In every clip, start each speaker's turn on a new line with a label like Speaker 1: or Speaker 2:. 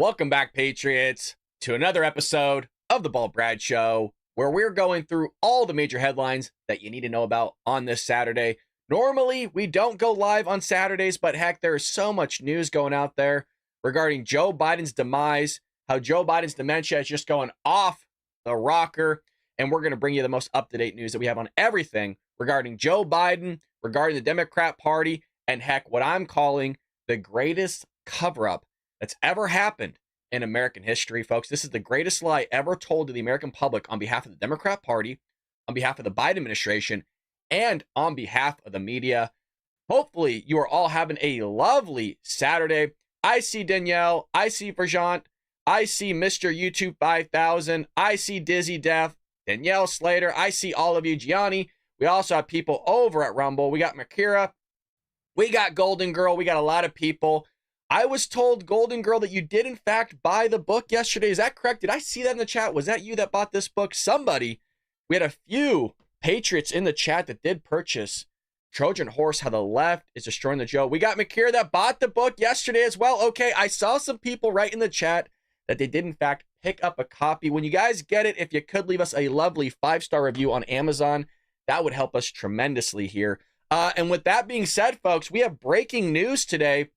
Speaker 1: Welcome back, Patriots, to another episode of the Bald Brad Show, where we're going through all the major headlines that you need to know about on this Saturday. Normally, we don't go live on Saturdays, but heck, there is so much news going out there regarding Joe Biden's demise, how Joe Biden's dementia is just going off the rocker, and we're going to bring you the most up-to-date news that we have on everything regarding Joe Biden, regarding the Democrat Party, and heck, what I'm calling the greatest cover-up that's ever happened in American history, folks. This is the greatest lie ever told to the American public on behalf of the Democrat Party, on behalf of the Biden administration, and on behalf of the media. Hopefully, you are all having a lovely Saturday. I see Danielle. I see Verjant. I see Mr. YouTube 5000. I see Dizzy Def, Danielle Slater. I see all of you, Gianni. We also have people over at Rumble. We got Makira. We got Golden Girl. We got a lot of people. I was told, Golden Girl, that you did, in fact, buy the book yesterday. Is that correct? Did I see that in the chat? Was that you that bought this book? Somebody. We had a few Patriots in the chat that did purchase Trojan Horse, How the Left is Destroying the Joe. We got Makira that bought the book yesterday as well. Okay, I saw some people write in the chat that they did, in fact, pick up a copy. When you guys get it, if you could leave us a lovely 5-star review on Amazon, that would help us tremendously here. And with that being said, folks, we have breaking news today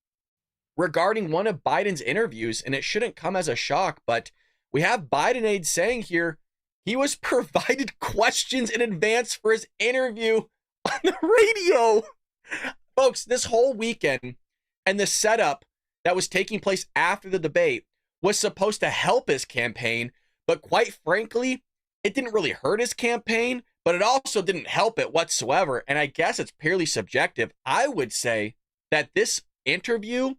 Speaker 1: regarding one of Biden's interviews, and it shouldn't come as a shock, but we have Biden aide saying here he was provided questions in advance for his interview on the radio. Folks, this whole weekend and the setup that was taking place after the debate was supposed to help his campaign, but quite frankly, it didn't really hurt his campaign, but it also didn't help it whatsoever, and I guess it's purely subjective. I would say that this interview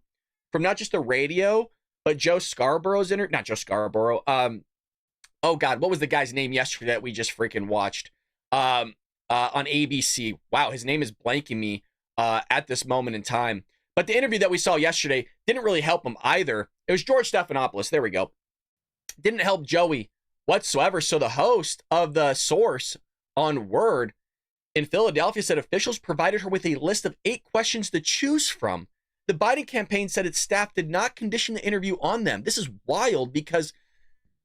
Speaker 1: from not just the radio, but Joe Scarborough's not Joe Scarborough. Oh God, what was the guy's name yesterday that we just freaking watched on ABC? Wow, his name is blanking me at this moment in time. But the interview that we saw yesterday didn't really help him either. It was George Stephanopoulos. There we go. Didn't help Joey whatsoever. So the host of The Source on Word in Philadelphia said officials provided her with a list of 8 questions to choose from. The Biden campaign said its staff did not condition the interview on them. This is wild because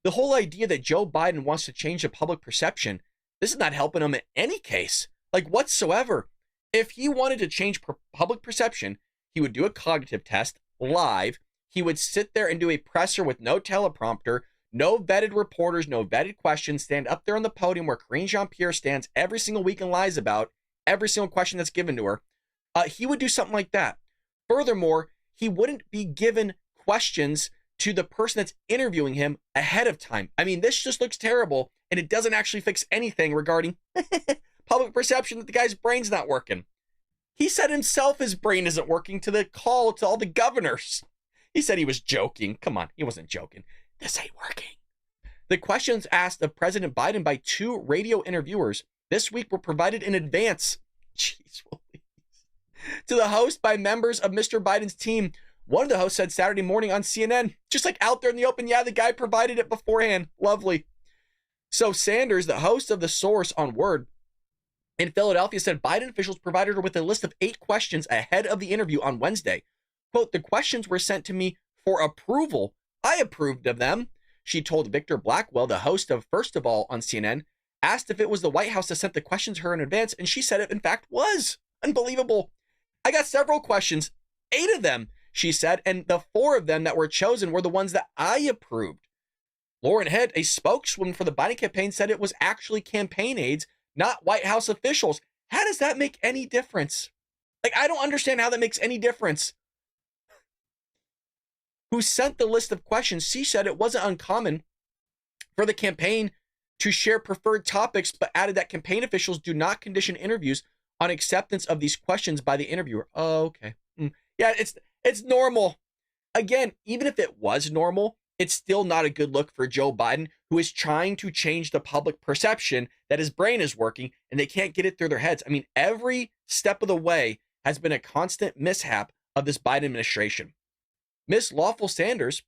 Speaker 1: the whole idea that Joe Biden wants to change the public perception, this is not helping him in any case, like whatsoever. If he wanted to change public perception, he would do a cognitive test live. He would sit there and do a presser with no teleprompter, no vetted reporters, no vetted questions, stand up there on the podium where Karine Jean-Pierre stands every single week and lies about every single question that's given to her. He would do something like that. Furthermore, he wouldn't be given questions to the person that's interviewing him ahead of time. I mean, this just looks terrible, and it doesn't actually fix anything regarding public perception that the guy's brain's not working. He said himself his brain isn't working to the call to all the governors. He said he was joking. Come on, he wasn't joking. This ain't working. The questions asked of President Biden by 2 radio interviewers this week were provided in advance. Jeez, to the host by members of Mr. Biden's team. One of the hosts said Saturday morning on CNN, just like out there in the open, yeah, the guy provided it beforehand. Lovely. So Sanders, the host of The Source on Word in Philadelphia, said Biden officials provided her with a list of 8 questions ahead of the interview on Wednesday. Quote, the questions were sent to me for approval. I approved of them. She told Victor Blackwell, the host of First of All on CNN, asked if it was the White House that sent the questions to her in advance, and she said it in fact was. Unbelievable. I got several questions, 8 of them, she said, and the 4 of them that were chosen were the ones that I approved. Lauren Head, a spokeswoman for the Biden campaign, said it was actually campaign aides, not White House officials. How does that make any difference? Like, I don't understand how that makes any difference. Who sent the list of questions? She said it wasn't uncommon for the campaign to share preferred topics, but added that campaign officials do not condition interviews on acceptance of these questions by the interviewer. Oh, okay. Yeah, it's normal. Again, even if it was normal, it's still not a good look for Joe Biden, who is trying to change the public perception that his brain is working and they can't get it through their heads. I mean, every step of the way has been a constant mishap of this Biden administration. Miss Lawful Sanders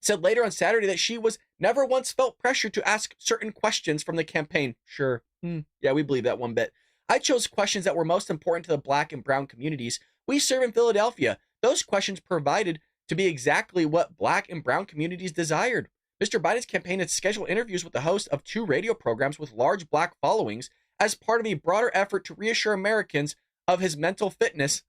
Speaker 1: said later on Saturday that she was never once felt pressure to ask certain questions from the campaign. Sure. Yeah, we believe that one bit. I chose questions that were most important to the Black and brown communities we serve in Philadelphia. Those questions provided to be exactly what Black and brown communities desired. Mr. Biden's campaign had scheduled interviews with the host of 2 radio programs with large Black followings as part of a broader effort to reassure Americans of his mental fitness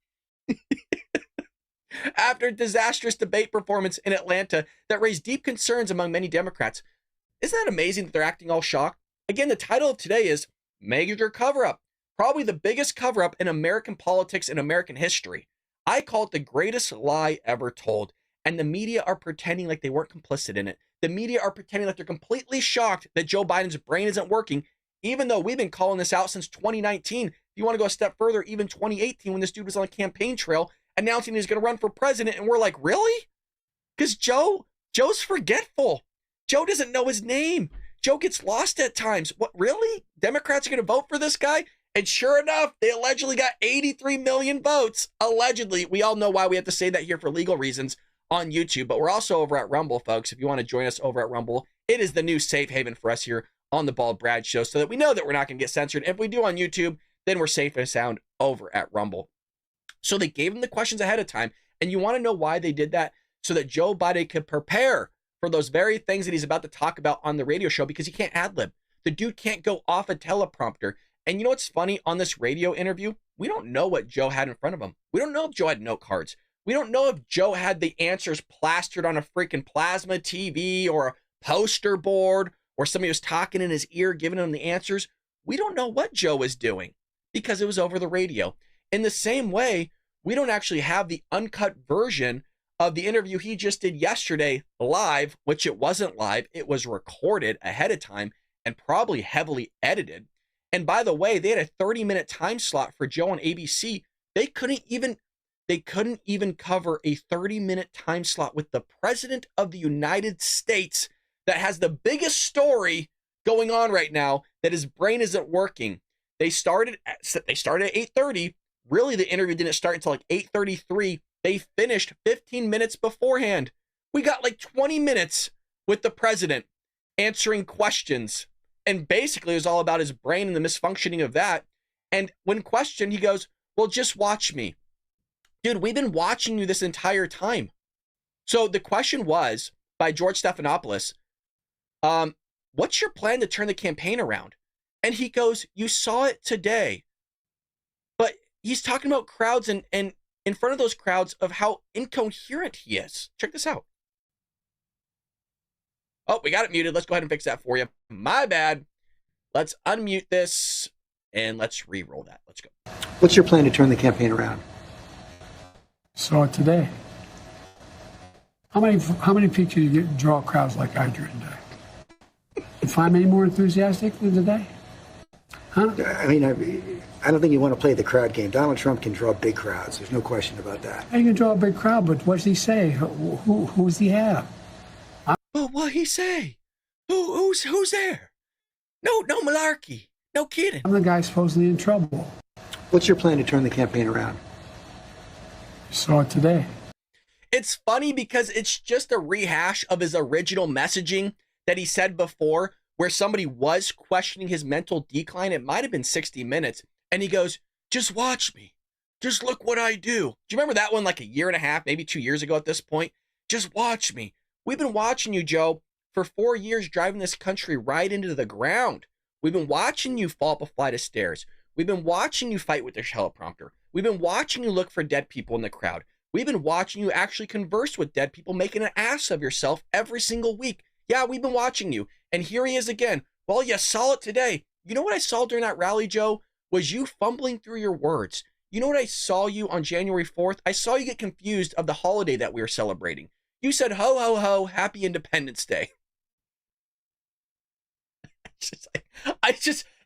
Speaker 1: after a disastrous debate performance in Atlanta that raised deep concerns among many Democrats. Isn't that amazing that they're acting all shocked? Again, the title of today is Major Cover-Up, probably the biggest cover-up in American politics and American history. I call it the greatest lie ever told, and the media are pretending like they weren't complicit in it. The media are pretending like they're completely shocked that Joe Biden's brain isn't working, even though we've been calling this out since 2019. If you want to go a step further, even 2018, when this dude was on a campaign trail announcing he's going to run for president, and we're like, really? Because Joe's forgetful. Joe doesn't know his name. Joe gets lost at times. What, really? Democrats are going to vote for this guy? And sure enough, they allegedly got 83 million votes. Allegedly. We all know why we have to say that here for legal reasons on YouTube, but we're also over at Rumble, folks. If you want to join us over at Rumble, it is the new safe haven for us here on the Bald Brad Show, so that we know that we're not going to get censored. If we do on YouTube, then we're safe and sound over at Rumble. So they gave him the questions ahead of time, and you want to know why they did that? So that Joe Biden could prepare for those very things that he's about to talk about on the radio show, because he can't ad-lib. The dude can't go off a teleprompter. And you know what's funny? On this radio interview, we don't know what Joe had in front of him. We don't know if Joe had note cards. We don't know if Joe had the answers plastered on a freaking plasma TV or a poster board, or somebody was talking in his ear giving him the answers. We don't know what Joe was doing because it was over the radio. In the same way, we don't actually have the uncut version of the interview he just did yesterday live, which it wasn't live. It was recorded ahead of time and probably heavily edited. And by the way, they had a 30-minute time slot for Joe on ABC. They couldn't even cover a 30-minute time slot with the President of the United States that has the biggest story going on right now, that his brain isn't working. They started at 8:30. Really, the interview didn't start until like 8:33. They finished 15 minutes beforehand. We got like 20 minutes with the president answering questions. And basically, it was all about his brain and the misfunctioning of that. And when questioned, he goes, well, just watch me. Dude, we've been watching you this entire time. So the question was, by George Stephanopoulos, what's your plan to turn the campaign around? And he goes, you saw it today. But he's talking about crowds and in front of those crowds of how incoherent he is. Check this out. Oh, we got it muted. Let's go ahead and fix that for you. My bad. Let's unmute this and let's re-roll that. Let's go.
Speaker 2: What's your plan to turn the campaign around?
Speaker 3: Saw it today. How many people do you draw crowds like I drew today? You find any more enthusiastic than today? Huh?
Speaker 2: I mean, I don't think you want to play the crowd game. Donald Trump can draw big crowds. There's no question about that.
Speaker 3: You can draw a big crowd, but what does he say? Who's he have?
Speaker 1: Well, what he say? Who's there? No malarkey. No kidding.
Speaker 3: I'm the guy supposedly in trouble.
Speaker 2: What's your plan to turn the campaign around?
Speaker 3: Saw it today.
Speaker 1: It's funny because it's just a rehash of his original messaging that he said before, where somebody was questioning his mental decline. It might have been 60 Minutes. And he goes, just watch me. Just look what I do. Do you remember that one like a year and a half, maybe 2 years ago at this point? Just watch me. We've been watching you, Joe, for 4 years, driving this country right into the ground. We've been watching you fall up a flight of stairs. We've been watching you fight with the teleprompter. We've been watching you look for dead people in the crowd. We've been watching you actually converse with dead people, making an ass of yourself every single week. Yeah, we've been watching you. And here he is again. Well, you saw it today. You know what I saw during that rally, Joe? Was you fumbling through your words. You know what I saw you on January 4th? I saw you get confused of the holiday that we were celebrating. You said, ho, ho, ho, happy Independence Day.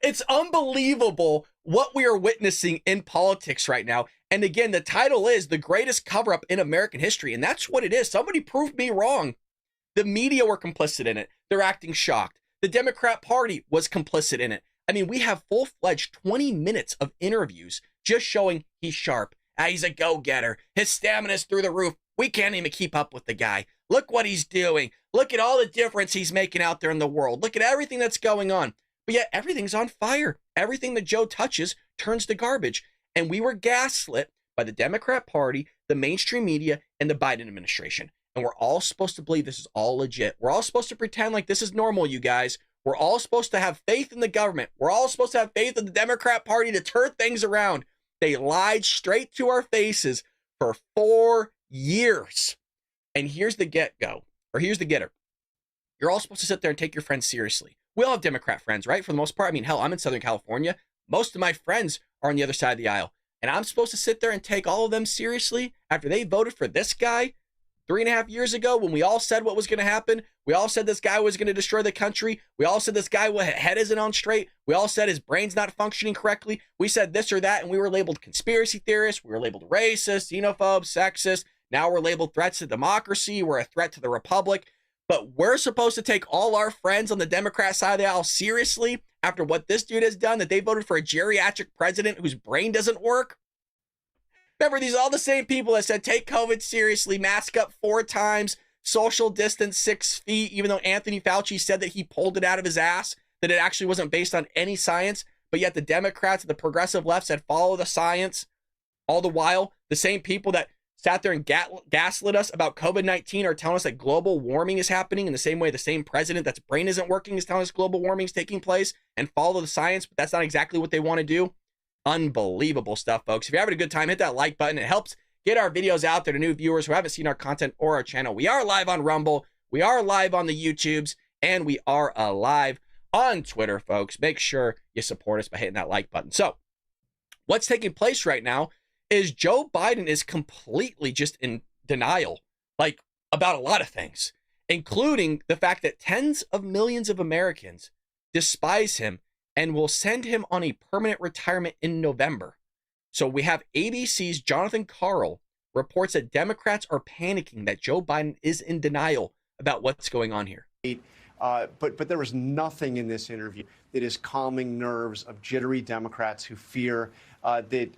Speaker 1: It's unbelievable what we are witnessing in politics right now. And again, the title is The Greatest Cover-Up in American History. And that's what it is. Somebody proved me wrong. The media were complicit in it. They're acting shocked. The Democrat Party was complicit in it. I mean, we have full-fledged 20 minutes of interviews just showing he's sharp. He's a go-getter. His stamina's through the roof. We can't even keep up with the guy. Look what he's doing. Look at all the difference he's making out there in the world. Look at everything that's going on. But yet everything's on fire. Everything that Joe touches turns to garbage. And we were gaslit by the Democrat Party, the mainstream media, and the Biden administration. And we're all supposed to believe this is all legit. We're all supposed to pretend like this is normal, you guys. We're all supposed to have faith in the government. We're all supposed to have faith in the Democrat Party to turn things around. They lied straight to our faces for 4 years. And here's the get-go, or here's the getter. You're all supposed to sit there and take your friends seriously. We all have Democrat friends, right? For the most part. I mean, hell, I'm in Southern California. Most of my friends are on the other side of the aisle. And I'm supposed to sit there and take all of them seriously after they voted for this guy 3.5 years ago when we all said what was going to happen. We all said this guy was going to destroy the country. We all said this guy head isn't on straight. We all said his brain's not functioning correctly. We said this or that, and we were labeled conspiracy theorists. We were labeled racist, xenophobe, sexist. Now we're labeled threats to democracy. We're a threat to the republic. But we're supposed to take all our friends on the Democrat side of the aisle seriously after what this dude has done, that they voted for a geriatric president whose brain doesn't work? Remember, these are all the same people that said, take COVID seriously, mask up 4 times, social distance 6 feet, even though Anthony Fauci said that he pulled it out of his ass, that it actually wasn't based on any science. But yet the Democrats and the progressive left said, follow the science. All the while, the same people that sat there and gaslit us about COVID-19 are telling us that global warming is happening in the same way the same president that's brain isn't working is telling us global warming is taking place, and follow the science, but that's not exactly what they want to do. Unbelievable stuff, folks. If you're having a good time, hit that like button. It helps get our videos out there to new viewers who haven't seen our content or our channel. We are live on Rumble. We are live on the YouTubes, and we are live on Twitter, folks. Make sure you support us by hitting that like button. So what's taking place right now is Joe Biden is completely just in denial, like about a lot of things, including the fact that tens of millions of Americans despise him and will send him on a permanent retirement in November. So we have ABC's Jonathan Karl reports that Democrats are panicking that Joe Biden is in denial about what's going on here.
Speaker 4: But there is nothing in this interview that is calming nerves of jittery Democrats who fear that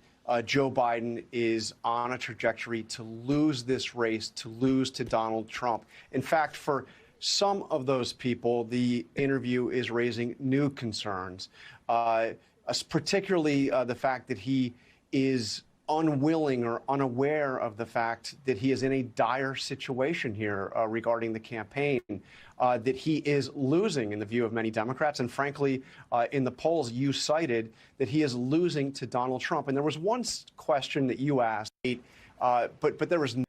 Speaker 4: Joe Biden is on a trajectory to lose this race, to lose to Donald Trump. In fact, for some of those people, the interview is raising new concerns, particularly the fact that he is unwilling or unaware of the fact that he is in a dire situation here regarding the campaign, that he is losing in the view of many Democrats. And frankly, in the polls you cited, that he is losing to Donald Trump. And there was one question that you asked, but there was no.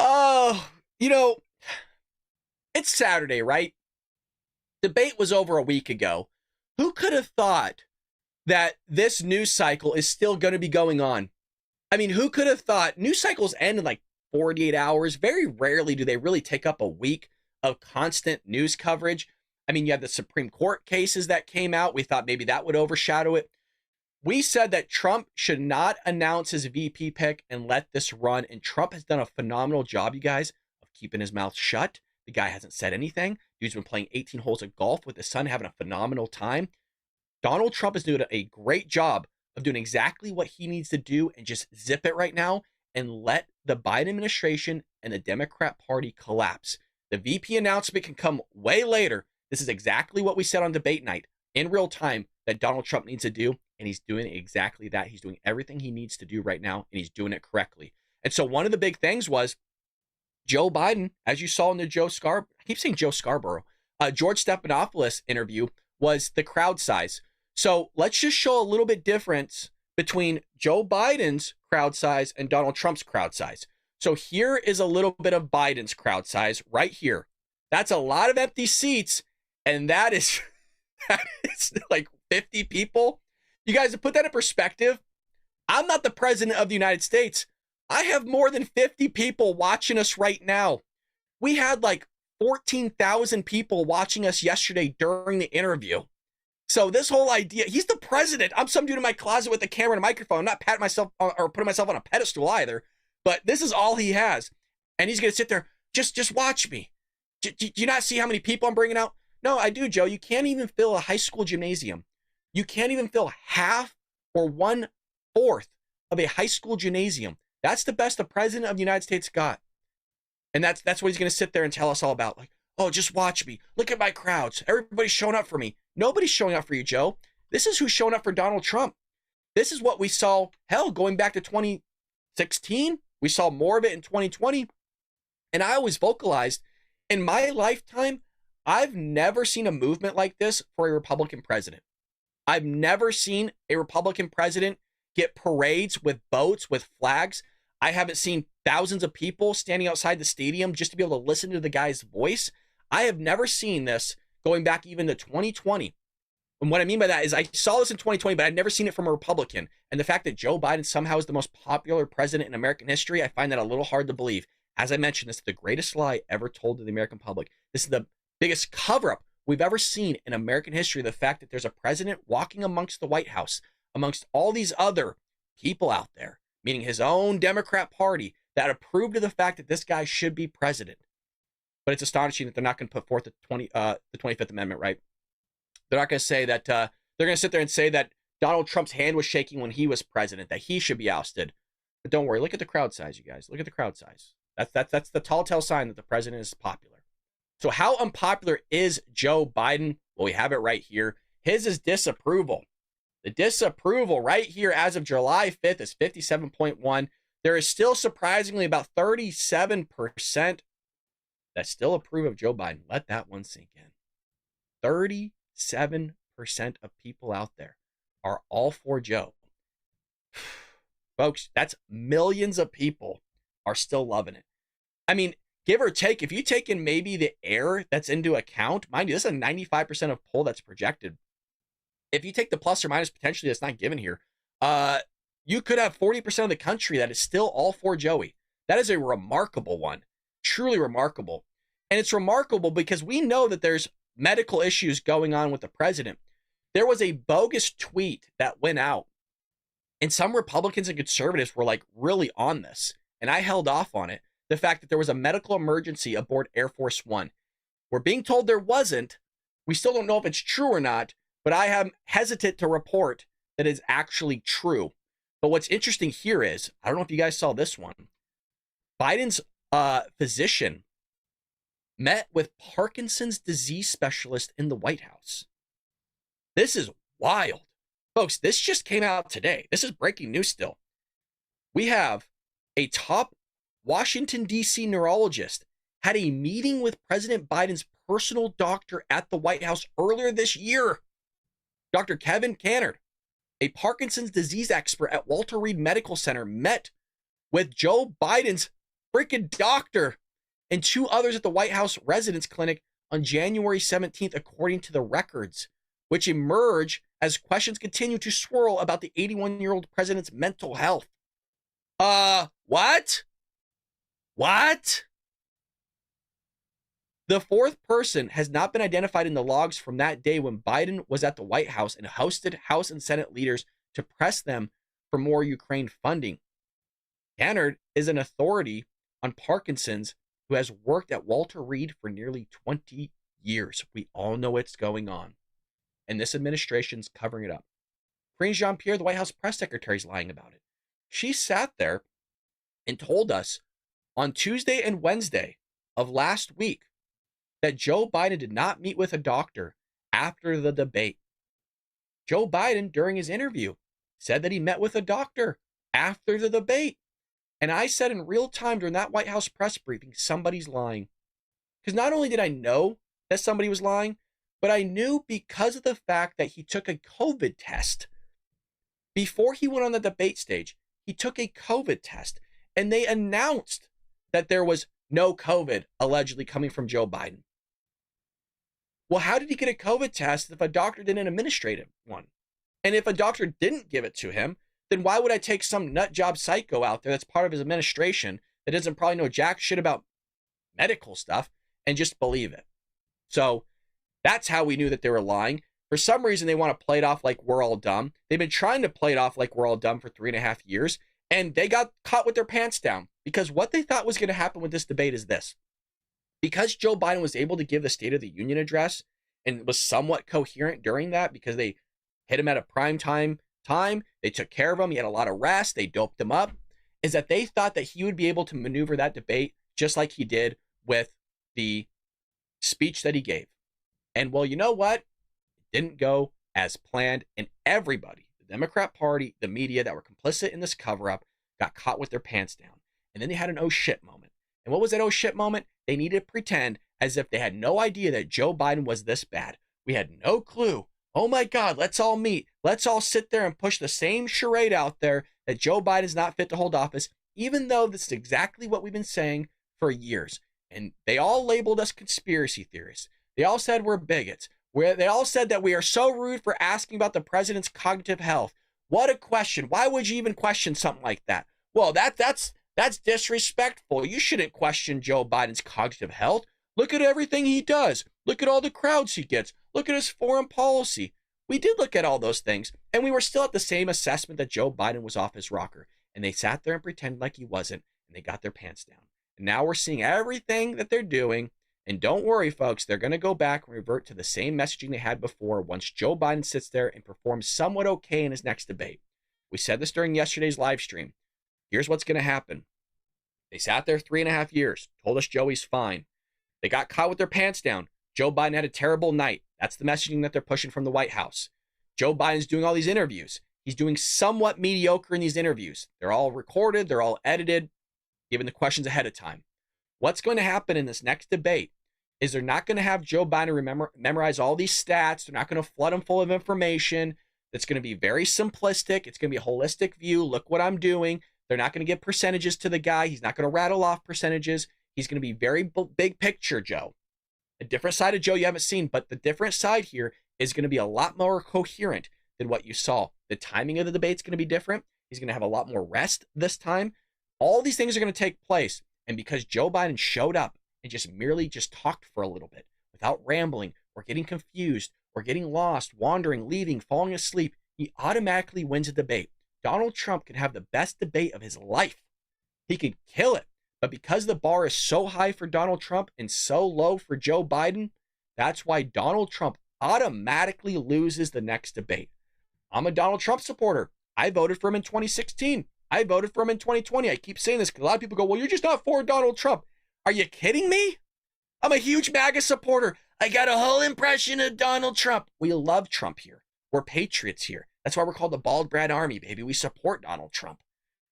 Speaker 1: Oh, you know, it's Saturday, right? Debate was over a week ago. Who could have thought that this news cycle is still going to be going on? I mean, who could have thought news cycles end in like 48 hours? Very rarely do they really take up a week of constant news coverage. I mean, you had the Supreme Court cases that came out. We thought maybe that would overshadow it. We said that Trump should not announce his VP pick and let this run. And Trump has done a phenomenal job, you guys, of keeping his mouth shut. The guy hasn't said anything. Dude's been playing 18 holes of golf with his son, having a phenomenal time. Donald Trump is doing a great job of doing exactly what he needs to do and just zip it right now and let the Biden administration and the Democrat Party collapse. The VP announcement can come way later. This is exactly what we said on debate night in real time that Donald Trump needs to do, and he's doing exactly that. He's doing everything he needs to do right now, and he's doing it correctly. And so one of the big things was Joe Biden, as you saw in the George Stephanopoulos interview, was the crowd size. So let's just show a little bit difference between Joe Biden's crowd size and Donald Trump's crowd size. So here is a little bit of Biden's crowd size right here. That's a lot of empty seats, and that is like 50 people. You guys, to put that in perspective, I'm not the president of the United States. I have more than 50 people watching us right now. We had like 14,000 people watching us yesterday during the interview. So this whole idea, he's the president. I'm some dude in my closet with a camera and a microphone. I'm not patting myself or putting myself on a pedestal either, but this is all he has. And he's going to sit there, just watch me. Do you not see how many people I'm bringing out? No, I do, Joe. You can't even fill a high school gymnasium. You can't even fill half or 1/4 of a high school gymnasium. That's the best the president of the United States got. And that's what he's going to sit there and tell us all about. Like, oh, just watch me. Look at my crowds. Everybody's showing up for me. Nobody's showing up for you, Joe. This is who's showing up for Donald Trump. This is what we saw, hell, going back to 2016. We saw more of it in 2020. And I always vocalized, in my lifetime, I've never seen a movement like this for a Republican president. I've never seen a Republican president get parades with boats, with flags. I haven't seen thousands of people standing outside the stadium just to be able to listen to the guy's voice. I have never seen this going back even to 2020. And what I mean by that is I saw this in 2020, but I'd never seen it from a Republican. And the fact that Joe Biden somehow is the most popular president in American history, I find that a little hard to believe. As I mentioned, this is the greatest lie ever told to the American public. This is the biggest cover-up we've ever seen in American history. The fact that there's a president walking amongst the White House, amongst all these other people out there, meaning his own Democrat Party, that approved of the fact that this guy should be president. But it's astonishing that they're not going to put forth the 25th Amendment, right? They're not going to say that, they're going to sit there and say that Donald Trump's hand was shaking when he was president, that he should be ousted. But don't worry, look at the crowd size, you guys. Look at the crowd size. That's the tall tale sign that the president is popular. So how unpopular is Joe Biden? Well, we have it right here. His is disapproval. The disapproval right here as of July 5th is 57.1. There is still surprisingly about 37% that still approve of Joe Biden. Let that one sink in. 37% of people out there are all for Joe. Folks, that's millions of people are still loving it. I mean, give or take, if you take in maybe the error that's into account, mind you, this is a 95% of poll that's projected. If you take the plus or minus potentially that's not given here, you could have 40% of the country that is still all for Joey. That is a remarkable one, truly remarkable. And it's remarkable because we know that there's medical issues going on with the president. There was a bogus tweet that went out, and some Republicans and conservatives were like really on this, and I held off on it. The fact that there was a medical emergency aboard Air Force One. We're being told there wasn't. We still don't know if it's true or not, but I am hesitant to report that it's actually true. But what's interesting here is, I don't know if you guys saw this one. Biden's physician met with Parkinson's disease specialist in the White House. This is wild. Folks, this just came out today. This is breaking news still. We have a top Washington, D.C. neurologist had a meeting with President Biden's personal doctor at the White House earlier this year. Dr. Kevin Cannard, a Parkinson's disease expert at Walter Reed Medical Center, met with Joe Biden's freaking doctor and two others at the White House Residence Clinic on January 17th, according to the records, which emerge as questions continue to swirl about the 81-year-old president's mental health. What? What? The fourth person has not been identified in the logs from that day when Biden was at the White House and hosted House and Senate leaders to press them for more Ukraine funding. Cannard is an authority on Parkinson's who has worked at Walter Reed for nearly 20 years. We all know what's going on, and this administration's covering it up. Jean-Pierre, the White House press secretary, is lying about it. She sat there and told us on Tuesday and Wednesday of last week that Joe Biden did not meet with a doctor after the debate. Joe Biden, during his interview, said that he met with a doctor after the debate. And I said in real time during that White House press briefing, somebody's lying. Because not only did I know that somebody was lying, but I knew because of the fact that he took a COVID test. Before he went on the debate stage, he took a COVID test, and they announced that there was no COVID allegedly coming from Joe Biden. Well, how did he get a COVID test if a doctor didn't administrate him one? And if a doctor didn't give it to him, then why would I take some nut job psycho out there that's part of his administration that doesn't probably know jack shit about medical stuff and just believe it? So that's how we knew that they were lying. For some reason, they want to play it off like we're all dumb. They've been trying to play it off like we're all dumb for 3.5 years, and they got caught with their pants down because what they thought was going to happen with this debate is this. Because Joe Biden was able to give the State of the Union address and was somewhat coherent during that because they hit him at a prime time, they took care of him, he had a lot of rest, they doped him up, is that they thought that he would be able to maneuver that debate just like he did with the speech that he gave. And well, you know what? It didn't go as planned, and everybody, Democrat Party, the media that were complicit in this cover-up, got caught with their pants down. And then they had an oh shit moment. And what was that oh shit moment? They needed to pretend as if they had no idea that Joe Biden was this bad. We had no clue. Oh my God, let's all meet. Let's all sit there and push the same charade out there that Joe Biden is not fit to hold office, even though this is exactly what we've been saying for years. And they all labeled us conspiracy theorists. They all said we're bigots. They all said that we are so rude for asking about the president's cognitive health. What a question. Why would you even question something like that? Well, that's disrespectful. You shouldn't question Joe Biden's cognitive health. Look at everything he does. Look at all the crowds he gets. Look at his foreign policy. We did look at all those things, and we were still at the same assessment that Joe Biden was off his rocker. And they sat there and pretended like he wasn't, and they got their pants down. And now we're seeing everything that they're doing. And don't worry, folks, they're going to go back and revert to the same messaging they had before once Joe Biden sits there and performs somewhat okay in his next debate. We said this during yesterday's live stream. Here's what's going to happen. They sat there 3.5 years, told us Joey's fine. They got caught with their pants down. Joe Biden had a terrible night. That's the messaging that they're pushing from the White House. Joe Biden's doing all these interviews. He's doing somewhat mediocre in these interviews. They're all recorded. They're all edited, given the questions ahead of time. What's going to happen in this next debate is they're not going to have Joe Biden memorize all these stats. They're not going to flood him full of information. It's going to be very simplistic. It's going to be a holistic view. Look what I'm doing. They're not going to give percentages to the guy. He's not going to rattle off percentages. He's going to be very big picture, Joe. A different side of Joe you haven't seen, but the different side here is going to be a lot more coherent than what you saw. The timing of the debate is going to be different. He's going to have a lot more rest this time. All these things are going to take place. And because Joe Biden showed up and just merely talked for a little bit without rambling or getting confused or getting lost, wandering, leaving, falling asleep, he automatically wins a debate. Donald Trump could have the best debate of his life. He could kill it. But because the bar is so high for Donald Trump and so low for Joe Biden, that's why Donald Trump automatically loses the next debate. I'm a Donald Trump supporter. I voted for him in 2016. I voted for him in 2020. I keep saying this because a lot of people go, well, you're just not for Donald Trump. Are you kidding me? I'm a huge MAGA supporter. I got a whole impression of Donald Trump. We love Trump here. We're patriots here. That's why we're called the Bald Brad Army, baby. We support Donald Trump.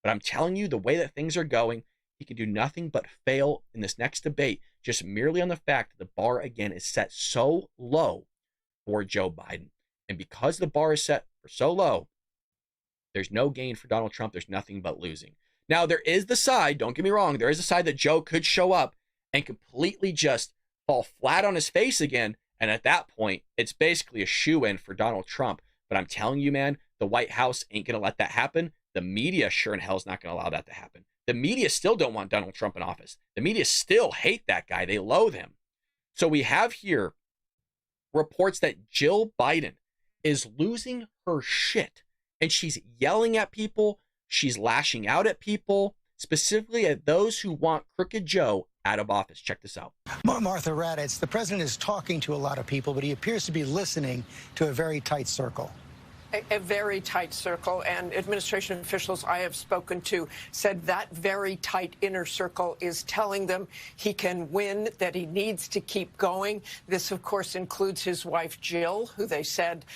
Speaker 1: But I'm telling you, the way that things are going, he can do nothing but fail in this next debate, just merely on the fact that the bar, again, is set so low for Joe Biden. And because the bar is set for so low, there's no gain for Donald Trump. There's nothing but losing. Now, there is the side, don't get me wrong, there is a side that Joe could show up and completely just fall flat on his face again. And at that point, it's basically a shoo-in for Donald Trump. But I'm telling you, man, the White House ain't going to let that happen. The media sure in hell is not going to allow that to happen. The media still don't want Donald Trump in office. The media still hate that guy. They loathe him. So we have here reports that Jill Biden is losing her shit. And she's yelling at people. She's lashing out at people, specifically at those who want Crooked Joe out of office. Check this out.
Speaker 5: Martha Raddatz, the president is talking to a lot of people, but he appears to be listening to a very tight circle.
Speaker 6: A very tight circle, and administration officials I have spoken to said that very tight inner circle is telling them he can win, that he needs to keep going. This, of course, includes his wife, Jill, who they said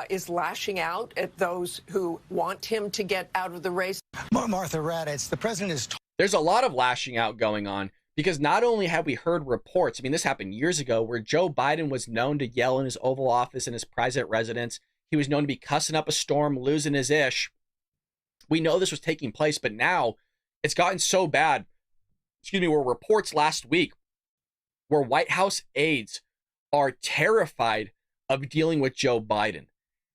Speaker 6: is lashing out at those who want him to get out of the race.
Speaker 5: Martha Raddatz, the president is...
Speaker 1: There's a lot of lashing out going on because not only have we heard reports, I mean, this happened years ago, where Joe Biden was known to yell in his Oval Office in his private residence. He was known to be cussing up a storm, losing his ish. We know this was taking place, but now it's gotten so bad. Were reports last week where White House aides are terrified of dealing with Joe Biden.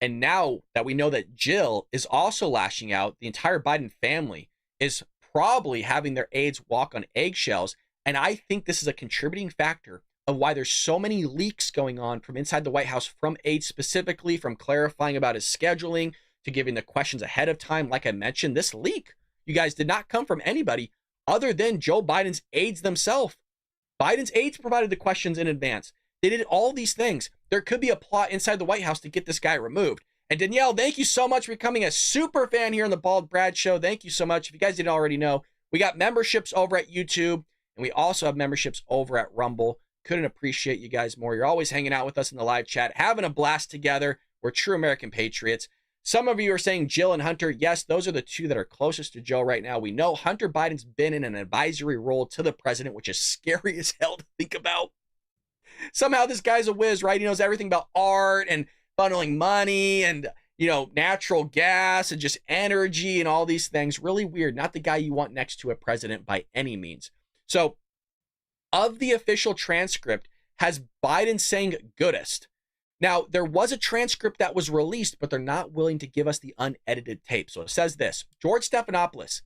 Speaker 1: And now that we know that Jill is also lashing out, the entire Biden family is probably having their aides walk on eggshells. And I think this is a contributing factor of why there's so many leaks going on from inside the White House, from aides specifically, from clarifying about his scheduling to giving the questions ahead of time. Like I mentioned, this leak, you guys, did not come from anybody other than Joe Biden's aides themselves. Biden's aides provided the questions in advance. They did all these things. There could be a plot inside the White House to get this guy removed. And Danielle, thank you so much for becoming a super fan here on the Bald Brad Show. Thank you so much. If you guys didn't already know, we got memberships over at YouTube, and we also have memberships over at Rumble. Couldn't appreciate you guys more. You're always hanging out with us in the live chat, having a blast together. We're true American patriots. Some of you are saying Jill and Hunter. Yes, those are the two that are closest to Joe right now. We know Hunter Biden's been in an advisory role to the president, which is scary as hell to think about. Somehow this guy's a whiz, right? He knows everything about art and funneling money and, natural gas and just energy and all these things. Really weird. Not the guy you want next to a president by any means. So, of the official transcript, has Biden saying goodest. Now, there was a transcript that was released, but they're not willing to give us the unedited tape. So it says this, George Stephanopoulos,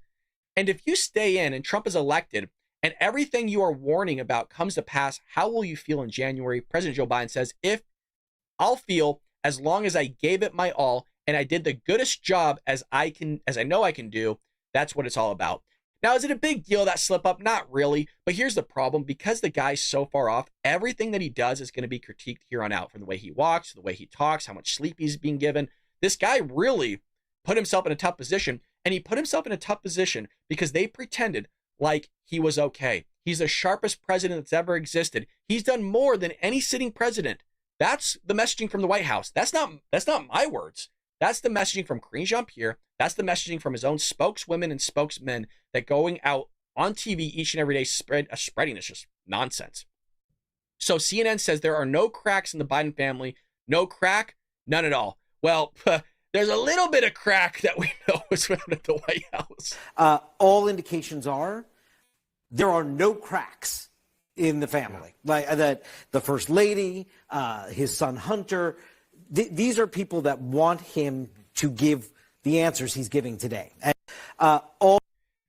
Speaker 1: and if you stay in and Trump is elected and everything you are warning about comes to pass, how will you feel in January? President Joe Biden says, if I'll feel as long as I gave it my all and I did the goodest job as I know I can do, that's what it's all about. Now, is it a big deal, that slip up? Not really. But here's the problem. Because the guy's so far off, everything that he does is going to be critiqued here on out, from the way he walks, the way he talks, how much sleep he's being given. This guy really put himself in a tough position. And he put himself in a tough position because they pretended like he was okay. He's the sharpest president that's ever existed. He's done more than any sitting president. That's the messaging from the White House. That's not my words. That's the messaging from Karine Jean-Pierre. That's the messaging from his own spokeswomen and spokesmen that going out on TV each and every day spreading this just nonsense. So CNN says there are no cracks in the Biden family. No crack, none at all. Well, there's a little bit of crack that we know is found at the White House.
Speaker 7: All indications are there are no cracks in the family. Like that, the First Lady, his son Hunter, these are people that want him to give the answers he's giving today. And,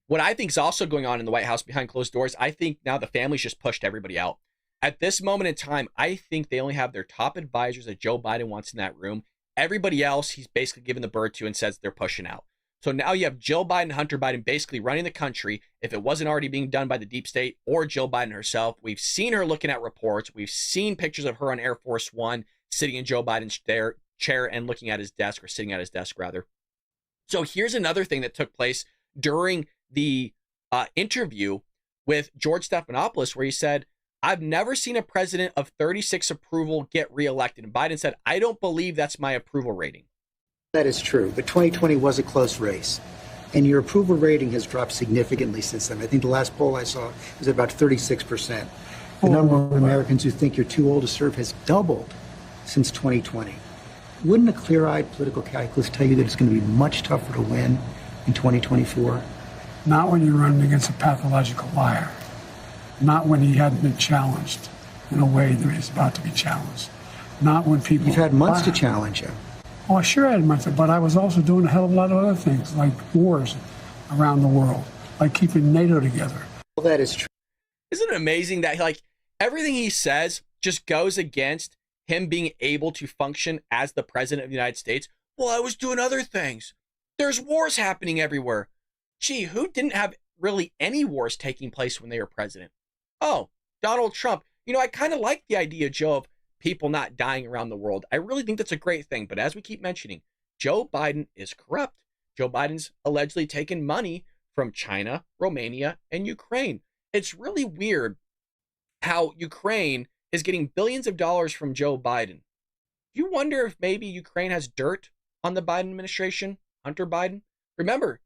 Speaker 1: what I think is also going on in the White House behind closed doors, I think now the family's just pushed everybody out. At this moment in time, I think they only have their top advisors that Joe Biden wants in that room. Everybody else, he's basically given the bird to and says they're pushing out. So now you have Jill Biden, Hunter Biden basically running the country. If it wasn't already being done by the deep state or Jill Biden herself, we've seen her looking at reports. We've seen pictures of her on Air Force One sitting in Joe Biden's chair and looking at his desk, or sitting at his desk rather. So here's another thing that took place during the interview with George Stephanopoulos, where he said, I've never seen a president of 36 approval get reelected. And Biden said, I don't believe that's my approval rating.
Speaker 2: That is true, but 2020 was a close race, and your approval rating has dropped significantly since then. I think the last poll I saw was at about 36%. The number of Americans who think you're too old to serve has doubled since 2020. Wouldn't a clear-eyed political calculus tell you that it's going to be much tougher to win in 2024?
Speaker 3: Not when you're running against a pathological liar. Not when he hadn't been challenged in a way that he's about to be challenged. Not when people...
Speaker 2: You've had months to challenge him.
Speaker 3: Oh, I sure had months, but I was also doing a hell of a lot of other things, like wars around the world, like keeping NATO together.
Speaker 2: Well, that is true.
Speaker 1: Isn't it amazing that everything he says just goes against him being able to function as the president of the United States? Well, I was doing other things. There's wars happening everywhere. Gee, who didn't have really any wars taking place when they were president? Oh, Donald Trump. I kind of like the idea, Joe, of people not dying around the world. I really think that's a great thing. But as we keep mentioning, Joe Biden is corrupt. Joe Biden's allegedly taken money from China, Romania, and Ukraine. It's really weird how Ukraine is getting billions of dollars from Joe Biden. Do you wonder if maybe Ukraine has dirt on the Biden administration, Hunter Biden? Remember,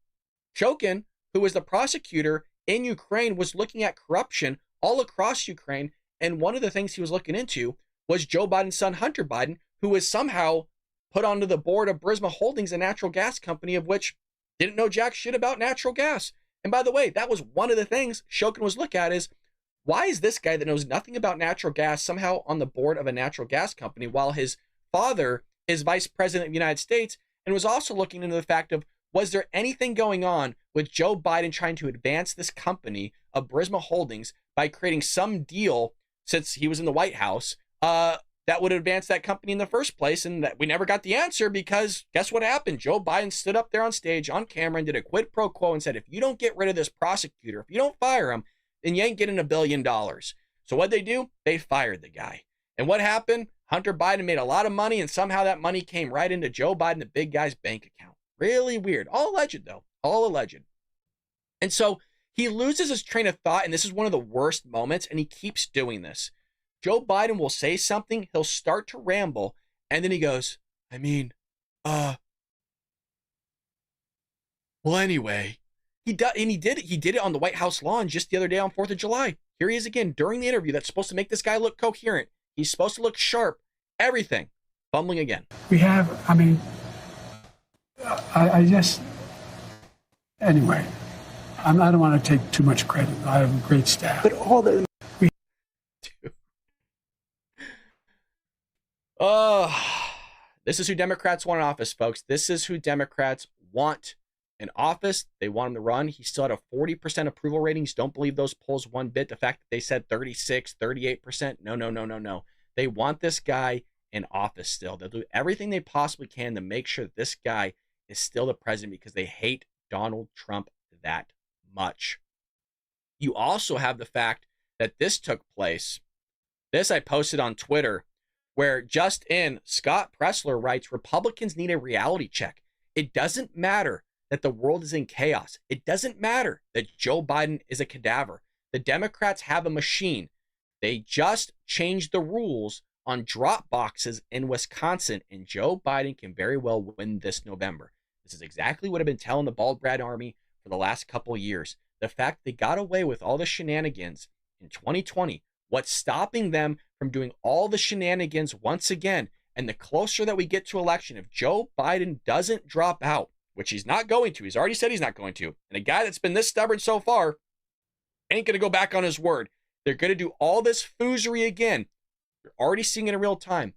Speaker 1: Shokin, who was the prosecutor in Ukraine, was looking at corruption all across Ukraine. And one of the things he was looking into was Joe Biden's son, Hunter Biden, who was somehow put onto the board of Burisma Holdings, a natural gas company of which didn't know jack shit about natural gas. And by the way, that was one of the things Shokin was looking at is, why is this guy that knows nothing about natural gas somehow on the board of a natural gas company while his father is vice president of the United States? And was also looking into the fact of, was there anything going on with Joe Biden trying to advance this company of Burisma Holdings by creating some deal, since he was in the White House, that would advance that company in the first place? And that we never got the answer, because guess what happened? Joe Biden stood up there on stage on camera and did a quid pro quo and said, if you don't get rid of this prosecutor, if you don't fire him, then you ain't getting $1 billion. So what'd they do? They fired the guy. And what happened? Hunter Biden made a lot of money, and somehow that money came right into Joe Biden, the big guy's bank account. Really weird. All alleged, though. All alleged. And so he loses his train of thought, and this is one of the worst moments, and he keeps doing this. Joe Biden will say something, he'll start to ramble, and then he goes, Well, anyway, he did it on the White House lawn just the other day on 4th of July. Here he is again during the interview that's supposed to make this guy look coherent. He's supposed to look sharp. Everything. Fumbling again.
Speaker 3: We have, I mean, I just, anyway, I don't want to take too much credit. I have a great staff.
Speaker 2: But all the
Speaker 1: This is who Democrats want in office, folks. This is who Democrats want in office. They want him to run. He still had a 40% approval ratings. Don't believe those polls one bit. The fact that they said 36, 38%. No. They want this guy in office still. They'll do everything they possibly can to make sure that this guy is still the president because they hate Donald Trump that much. You also have the fact that this took place. This I posted on Twitter, where just in, Scott Pressler writes, Republicans need a reality check. It doesn't matter that the world is in chaos. It doesn't matter that Joe Biden is a cadaver. The Democrats have a machine. They just changed the rules on drop boxes in Wisconsin, and Joe Biden can very well win this November. This is exactly what I've been telling the Bald Brad Army for the last couple of years. The fact they got away with all the shenanigans in 2020, what's stopping them from doing all the shenanigans once again? And the closer that we get to election, if Joe Biden doesn't drop out, which he's not going to, he's already said he's not going to, and a guy that's been this stubborn so far ain't going to go back on his word. They're going to do all this foozery again. You're already seeing it in real time.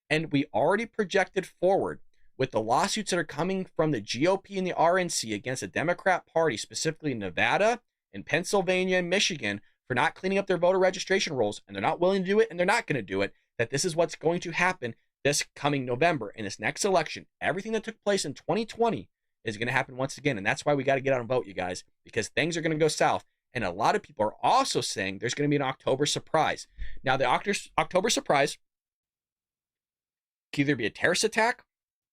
Speaker 1: And we already projected forward with the lawsuits that are coming from the GOP and the RNC against the Democrat Party, specifically in Nevada and Pennsylvania and Michigan, for not cleaning up their voter registration rolls, and they're not willing to do it, and they're not going to do it, that this is what's going to happen this coming November in this next election. Everything that took place in 2020 is going to happen once again, and that's why we got to get out and vote, you guys, because things are going to go south. And a lot of people are also saying there's going to be an October surprise. Now, the October surprise could either be a terrorist attack,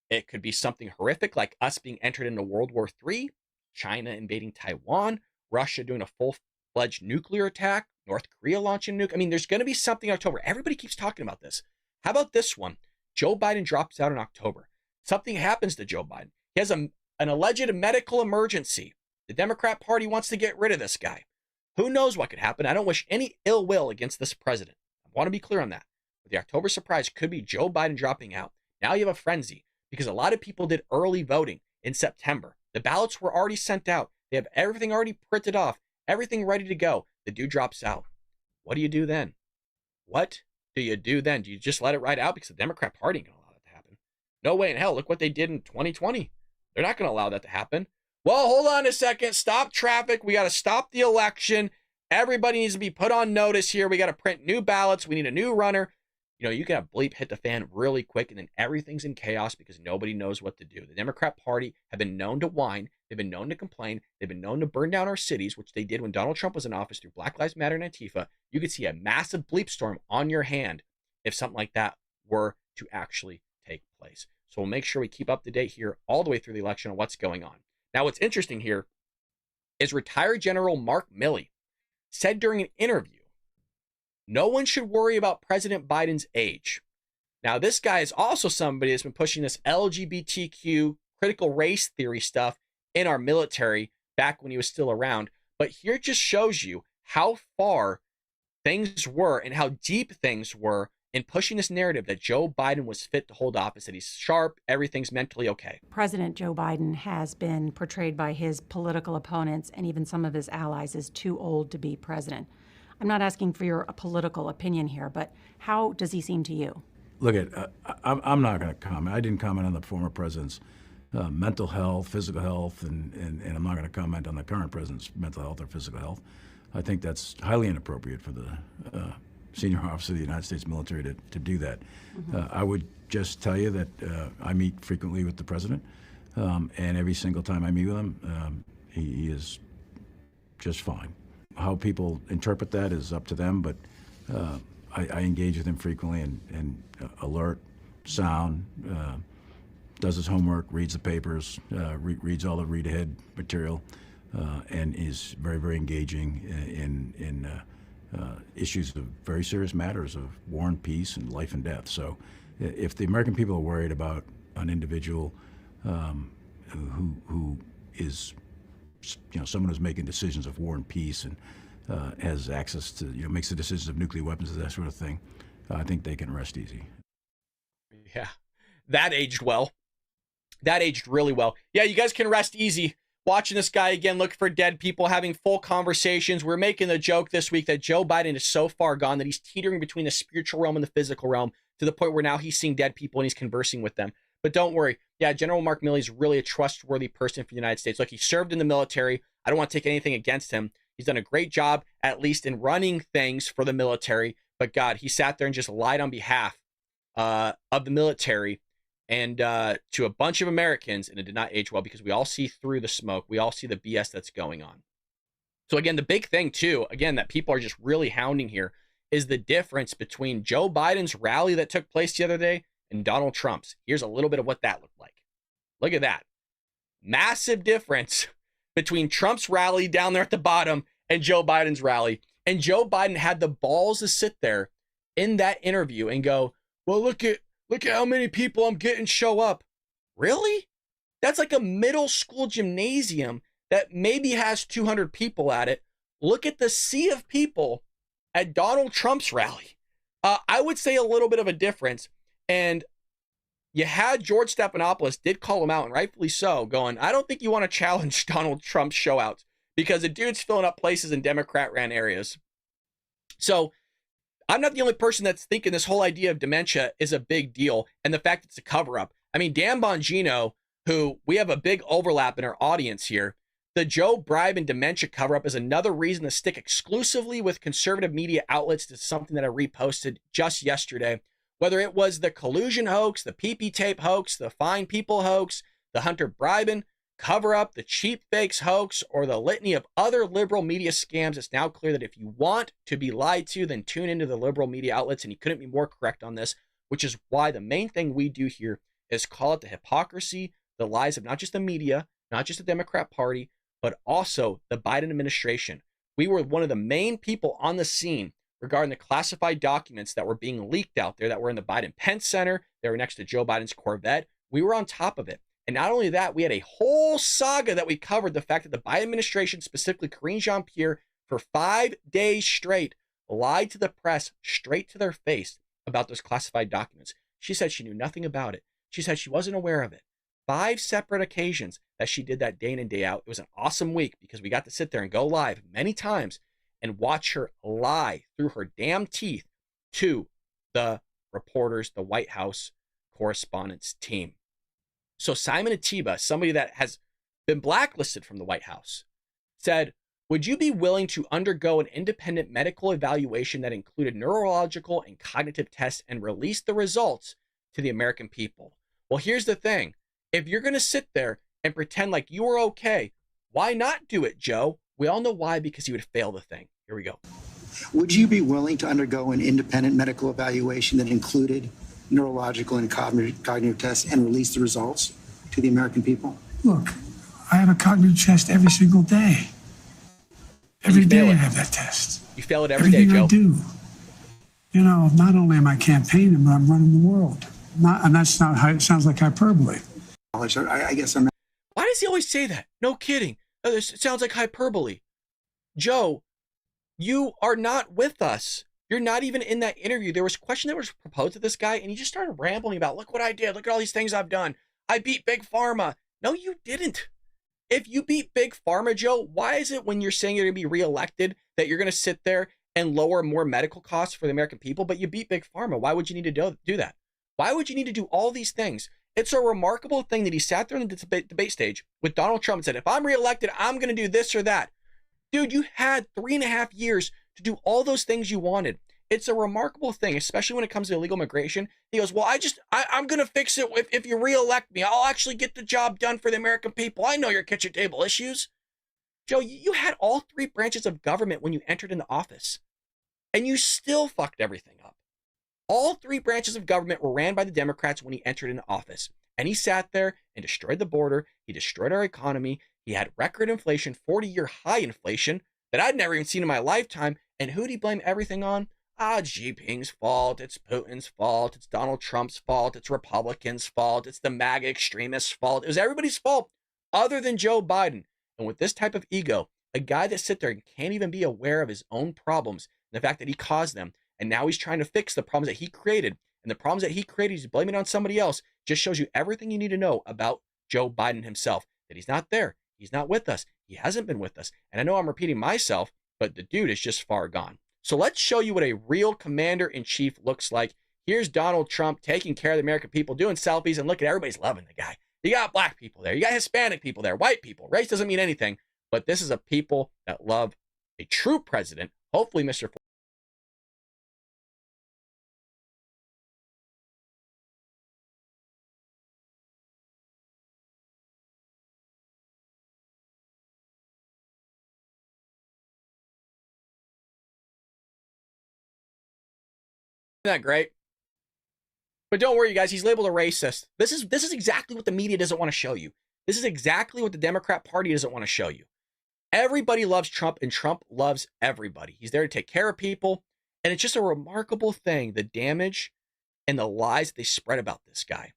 Speaker 1: it could be something horrific like us being entered into World War III, China invading Taiwan, Russia doing a full-fledged nuclear attack, North Korea launching a nuke. I mean, there's going to be something in October. Everybody keeps talking about this. How about this one? Joe Biden drops out in October. Something happens to Joe Biden. He has an alleged medical emergency. The Democrat Party wants to get rid of this guy. Who knows what could happen? I don't wish any ill will against this president. I want to be clear on that. But the October surprise could be Joe Biden dropping out. Now you have a frenzy because a lot of people did early voting in September. The ballots were already sent out. They have everything already printed off, everything ready to go. The dude drops out. What do you do then? What do you do then? Do you just let it ride out because the Democrat Party ain't going to allow that to happen? No way in hell. Look what they did in 2020. They're not going to allow that to happen. Well, hold on a second. Stop traffic. We got to stop the election. Everybody needs to be put on notice here. We got to print new ballots. We need a new runner. You know, you can have bleep hit the fan really quick, and then everything's in chaos because nobody knows what to do. The Democrat Party have been known to whine. They've been known to complain. They've been known to burn down our cities, which they did when Donald Trump was in office through Black Lives Matter and Antifa. You could see a massive bleep storm on your hand if something like that were to actually take place. So we'll make sure we keep up to date here all the way through the election on what's going on. Now, what's interesting here is retired General Mark Milley said during an interview, no one should worry about President Biden's age. Now, this guy is also somebody that's been pushing this LGBTQ critical race theory stuff in our military back when he was still around. But here it just shows you how far things were and how deep things were in pushing this narrative that Joe Biden was fit to hold office, that he's sharp, everything's mentally okay.
Speaker 8: President Joe Biden has been portrayed by his political opponents and even some of his allies as too old to be president. I'm not asking for your political opinion here, but how does he seem to you?
Speaker 9: Look, I'm not going to comment. I didn't comment on the former president's mental health, physical health, and I'm not going to comment on the current president's mental health or physical health. I think that's highly inappropriate for the senior officer of the United States military to do that. Mm-hmm. I would just tell you that I meet frequently with the president, and every single time I meet with him, he is just fine. How people interpret that is up to them, but I engage with him frequently and alert, sound, does his homework, reads the papers, reads all the read-ahead material, and is very, very engaging in issues of very serious matters of war and peace and life and death. So if the American people are worried about an individual who is someone who's making decisions of war and peace and has access to, makes the decisions of nuclear weapons and that sort of thing, I think they can rest easy.
Speaker 1: Yeah, that aged well. That aged really well. Yeah, you guys can rest easy. Watching this guy again, looking for dead people, having full conversations. We're making the joke this week that Joe Biden is so far gone that he's teetering between the spiritual realm and the physical realm to the point where now he's seeing dead people and he's conversing with them. But don't worry. Yeah, General Mark Milley is really a trustworthy person for the United States. Look, he served in the military. I don't want to take anything against him. He's done a great job, at least in running things for the military. But God, he sat there and just lied on behalf of the military and to a bunch of Americans, and it did not age well because we all see through the smoke. We all see the BS that's going on. So again, the big thing too, again, that people are just really hounding here is the difference between Joe Biden's rally that took place the other day and Donald Trump's. Here's a little bit of what that looked like. Look at that. Massive difference between Trump's rally down there at the bottom and Joe Biden's rally. And Joe Biden had the balls to sit there in that interview and go, well, look at how many people I'm getting show up. Really? That's like a middle school gymnasium that maybe has 200 people at it. Look at the sea of people at Donald Trump's rally. I would say a little bit of a difference. And you had George Stephanopoulos did call him out, and rightfully so, going, I don't think you want to challenge Donald Trump's show outs because the dude's filling up places in Democrat-ran areas. So I'm not the only person that's thinking this whole idea of dementia is a big deal and the fact it's a cover-up. I mean, Dan Bongino, who we have a big overlap in our audience here, the Joe bribe and dementia cover-up is another reason to stick exclusively with conservative media outlets. To something that I reposted just yesterday. Whether it was the collusion hoax, the PP tape hoax, the fine people hoax, the Hunter bribing, cover-up, the cheap fakes hoax, or the litany of other liberal media scams, it's now clear that if you want to be lied to, then tune into the liberal media outlets, and he couldn't be more correct on this, which is why the main thing we do here is call it the hypocrisy, the lies of not just the media, not just the Democrat Party, but also the Biden administration. We were one of the main people on the scene regarding the classified documents that were being leaked out there that were in the Biden-Pence Center. They were next to Joe Biden's Corvette. We were on top of it. And not only that, we had a whole saga that we covered, the fact that the Biden administration, specifically Karine Jean-Pierre, for 5 days straight, lied to the press straight to their face about those classified documents. She said she knew nothing about it. She said she wasn't aware of it. 5 separate occasions that she did that day in and day out. It was an awesome week because we got to sit there and go live many times and watch her lie through her damn teeth to the reporters, the White House correspondence team. So Simon Atiba, somebody that has been blacklisted from the White House, said, would you be willing to undergo an independent medical evaluation that included neurological and cognitive tests and release the results to the American people? Well, here's the thing. If you're going to sit there and pretend like you were okay, why not do it, Joe? We all know why, because he would fail the thing. Here we go.
Speaker 2: Would you be willing to undergo an independent medical evaluation that included neurological and cognitive tests and release the results to the American people?
Speaker 3: Look, I have a cognitive test every single day. Every day I have that test.
Speaker 1: You fail it every day, Joe.
Speaker 3: I do. You know, not only am I campaigning, but I'm running the world. And that's not how it sounds like hyperbole.
Speaker 2: I guess I'm not.
Speaker 1: Why does he always say that? No kidding. It sounds like hyperbole. Joe, you are not with us. You're not even in that interview. There was a question that was proposed to this guy, and he just started rambling about, look what I did. Look at all these things I've done. I beat Big Pharma. No, you didn't. If you beat Big Pharma, Joe, why is it when you're saying you're going to be reelected that you're going to sit there and lower more medical costs for the American people, but you beat Big Pharma? Why would you need to do that? Why would you need to do all these things? It's a remarkable thing that he sat there on the debate stage with Donald Trump and said, if I'm reelected, I'm going to do this or that. Dude, you had 3.5 years to do all those things you wanted. It's a remarkable thing, especially when it comes to illegal immigration. He goes, well, I'm going to fix it if you reelect me. I'll actually get the job done for the American people. I know your kitchen table issues. Joe, you had all 3 branches of government when you entered into office, and you still fucked everything up. All 3 branches of government were ran by the Democrats when he entered into office, and he sat there and destroyed the border. He destroyed our economy. He had record inflation, 40-year high inflation that I'd never even seen in my lifetime. And who did he blame everything on? Xi Jinping's fault. It's Putin's fault. It's Donald Trump's fault. It's Republicans' fault. It's the MAGA extremists' fault. It was everybody's fault other than Joe Biden. And with this type of ego, a guy that sits there and can't even be aware of his own problems, and the fact that he caused them, and now he's trying to fix the problems that he created, and the problems that he created, he's blaming it on somebody else, just shows you everything you need to know about Joe Biden himself, that he's not there. He's not with us. He hasn't been with us. And I know I'm repeating myself, but the dude is just far gone. So let's show you what a real commander-in-chief looks like. Here's Donald Trump taking care of the American people, doing selfies, and look at everybody's loving the guy. You got black people there. You got Hispanic people there, white people. Race doesn't mean anything, but this is a people that love a true president. Hopefully, Mr. Isn't that great? But don't worry, you guys. He's labeled a racist. This is exactly what the media doesn't want to show you. This is exactly what the Democrat Party doesn't want to show you. Everybody loves Trump, and Trump loves everybody. He's there to take care of people, and it's just a remarkable thing, the damage and the lies they spread about this guy.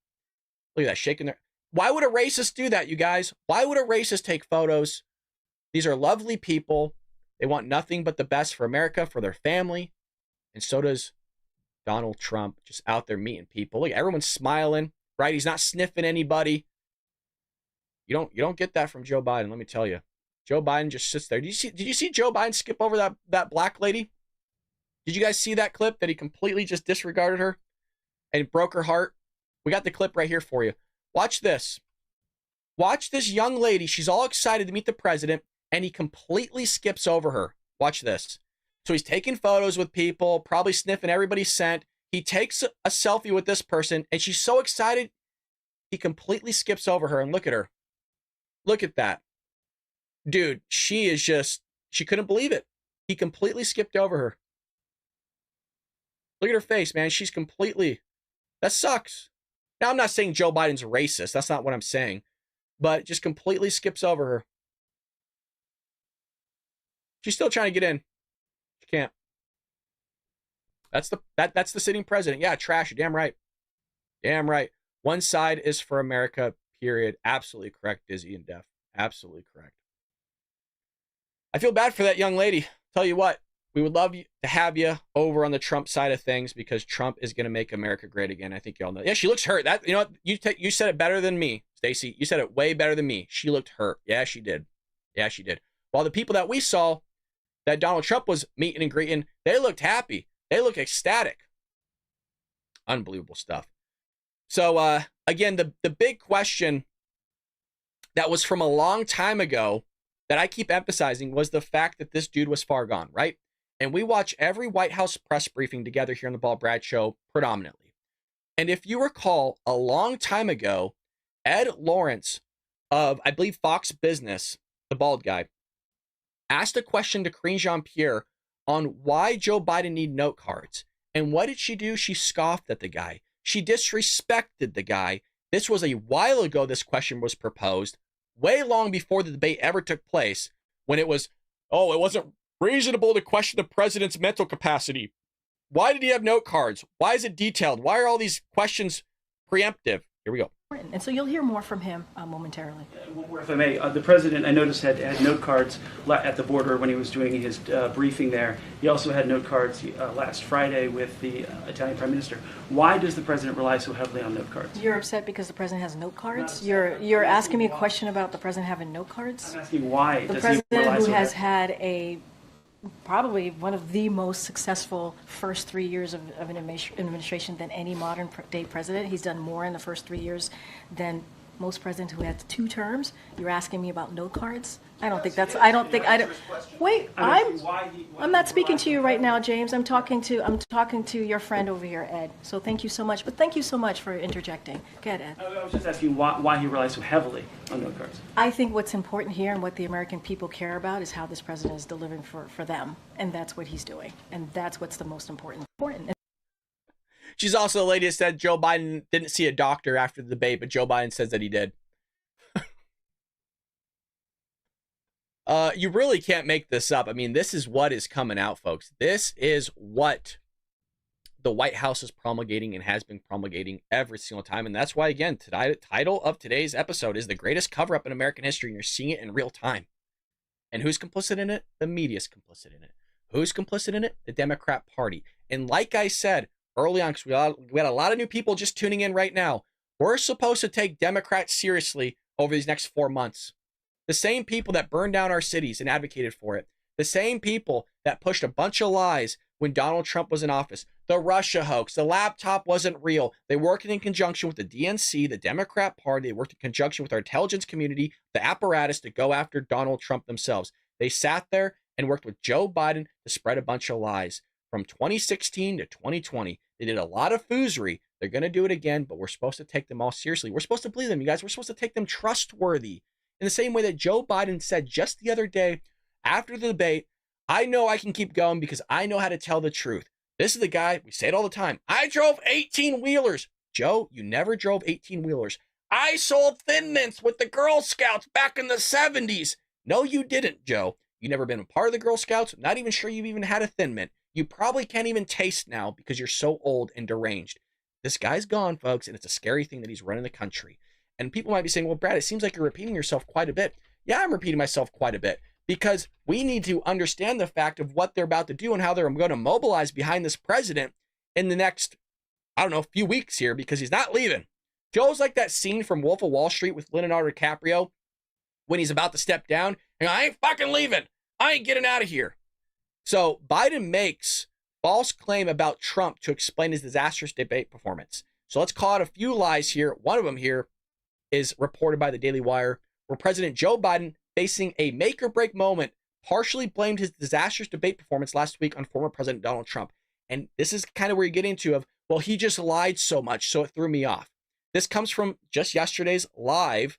Speaker 1: Look at that, shaking their... Why would a racist do that, you guys? Why would a racist take photos? These are lovely people. They want nothing but the best for America, for their family, and so does Donald Trump, just out there meeting people. Look, everyone's smiling, right? He's not sniffing anybody. You don't get that from Joe Biden, let me tell you. Joe Biden just sits there. Did you see Joe Biden skip over that black lady? Did you guys see that clip that he completely just disregarded her and broke her heart? We got the clip right here for you. Watch this. Watch this young lady. She's all excited to meet the president, and he completely skips over her. Watch this. So he's taking photos with people, probably sniffing everybody's scent. He takes a selfie with this person, and she's so excited, he completely skips over her. And look at her. Look at that. Dude, she couldn't believe it. He completely skipped over her. Look at her face, man. She's completely... That sucks. Now, I'm not saying Joe Biden's racist. That's not what I'm saying. But just completely skips over her. She's still trying to get in. She can't. That's the sitting president. Yeah, trash. You're damn right. Damn right. One side is for America, period. Absolutely correct, Dizzy and Def. Absolutely correct. I feel bad for that young lady. Tell you what, we would love to have you over on the Trump side of things because Trump is going to make America great again. I think y'all know. Yeah, she looks hurt. That, you know, you said it better than me, Stacey. You said it way better than me. She looked hurt. Yeah, she did. Yeah, she did. While the people that we saw that Donald Trump was meeting and greeting, they looked happy. They looked ecstatic. Unbelievable stuff. So, again, the big question that was from a long time ago that I keep emphasizing was the fact that this dude was far gone, right? And we watch every White House press briefing together here on the Ball Brad Show predominantly. And if you recall, a long time ago, Ed Lawrence of, I believe, Fox Business, the bald guy, asked a question to Karine Jean-Pierre on why Joe Biden need note cards. And what did she do? She scoffed at the guy. She disrespected the guy. This was a while ago this question was proposed, way long before the debate ever took place, when it was, oh, it wasn't reasonable to question the president's mental capacity. Why did he have note cards? Why is it detailed? Why are all these questions preemptive? Here we go.
Speaker 10: And so you'll hear more from him momentarily.
Speaker 11: One more, if I may. The president, I noticed, had note cards at the border when he was doing his briefing there. He also had note cards last Friday with the Italian prime minister. Why does the president rely so heavily on note cards?
Speaker 10: You're upset because the president has note cards? You're asking me a question about the president having note cards?
Speaker 11: I'm asking why
Speaker 10: the
Speaker 11: does
Speaker 10: president
Speaker 11: he rely
Speaker 10: who
Speaker 11: so
Speaker 10: has
Speaker 11: heavily?
Speaker 10: had probably one of the most successful first 3 years of an administration than any modern day president. He's done more in the first 3 years than most presidents who had 2 terms. You're asking me about note cards? I'm not speaking to you right now, James. I'm talking to your friend over here, Ed. So thank you so much. But thank you so much for interjecting. Go ahead, Ed.
Speaker 11: I was just asking why he relies so heavily on note cards.
Speaker 10: I think what's important here and what the American people care about is how this president is delivering for them. And that's what he's doing. And that's what's the most important.
Speaker 1: She's also the lady that said Joe Biden didn't see a doctor after the debate, but Joe Biden says that he did. You really can't make this up. I mean, this is what is coming out, folks. This is what the White House is promulgating and has been promulgating every single time. And that's why, again, the title of today's episode is The Greatest Cover-Up in American History, and you're seeing it in real time. And who's complicit in it? The media's complicit in it. Who's complicit in it? The Democrat Party. And like I said early on, because we had a lot of new people just tuning in right now, we're supposed to take Democrats seriously over these next 4 months. The same people that burned down our cities and advocated for it. The same people that pushed a bunch of lies when Donald Trump was in office. The Russia hoax, the laptop wasn't real. They worked in conjunction with the DNC, the Democrat Party. They worked in conjunction with our intelligence community, the apparatus, to go after Donald Trump themselves. They sat there and worked with Joe Biden to spread a bunch of lies. From 2016 to 2020, they did a lot of foozery. They're going to do it again, but we're supposed to take them all seriously. We're supposed to believe them, you guys. We're supposed to take them trustworthy. In the same way that Joe Biden said just the other day after the debate, I know I can keep going because I know how to tell the truth. This is the guy, we say it all the time. I drove 18-wheelers. Joe, you never drove 18-wheelers. I sold Thin Mints with the Girl Scouts back in the 70s. No, you didn't, Joe. You've never been a part of the Girl Scouts. I'm not even sure you've even had a Thin Mint. You probably can't even taste now because you're so old and deranged. This guy's gone, folks, and it's a scary thing that he's running the country. And people might be saying, well, Brad, it seems like you're repeating yourself quite a bit. Yeah, I'm repeating myself quite a bit because we need to understand the fact of what they're about to do and how they're going to mobilize behind this president in the next, I don't know, few weeks here, because he's not leaving. Joe's like that scene from Wolf of Wall Street with Leonardo DiCaprio when he's about to step down and I ain't fucking leaving. I ain't getting out of here. So Biden makes false claim about Trump to explain his disastrous debate performance. So let's call out a few lies here. One of them here is reported by the Daily Wire, where President Joe Biden, facing a make or break moment, partially blamed his disastrous debate performance last week on former President Donald Trump. And this is kind of where you get into of, well, he just lied so much, so it threw me off. This comes from just yesterday's live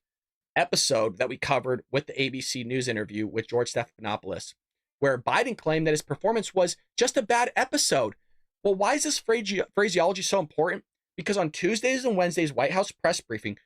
Speaker 1: episode that we covered with the ABC News interview with George Stephanopoulos, where Biden claimed that his performance was just a bad episode. Well, why is this phraseology so important? Because on Tuesdays and Wednesdays' White House press briefing,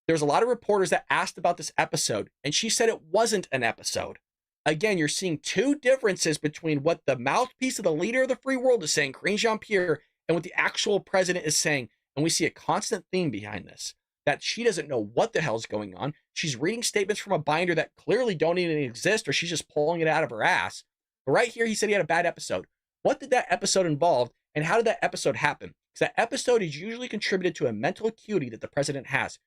Speaker 1: there's a lot of reporters that asked about this episode, and she said it wasn't an episode. Again, you're seeing two differences between what the mouthpiece of the leader of the free world is saying, jean-pierre, and what the actual president is saying. And we see a constant theme behind this, that she doesn't know what the hell's going on. She's reading statements from a binder that clearly don't even exist, or she's just pulling it out of her ass. But right here, he said he had a bad episode. What did that episode involve, and how did that episode happen? Because that episode is usually contributed to a mental acuity that the president has.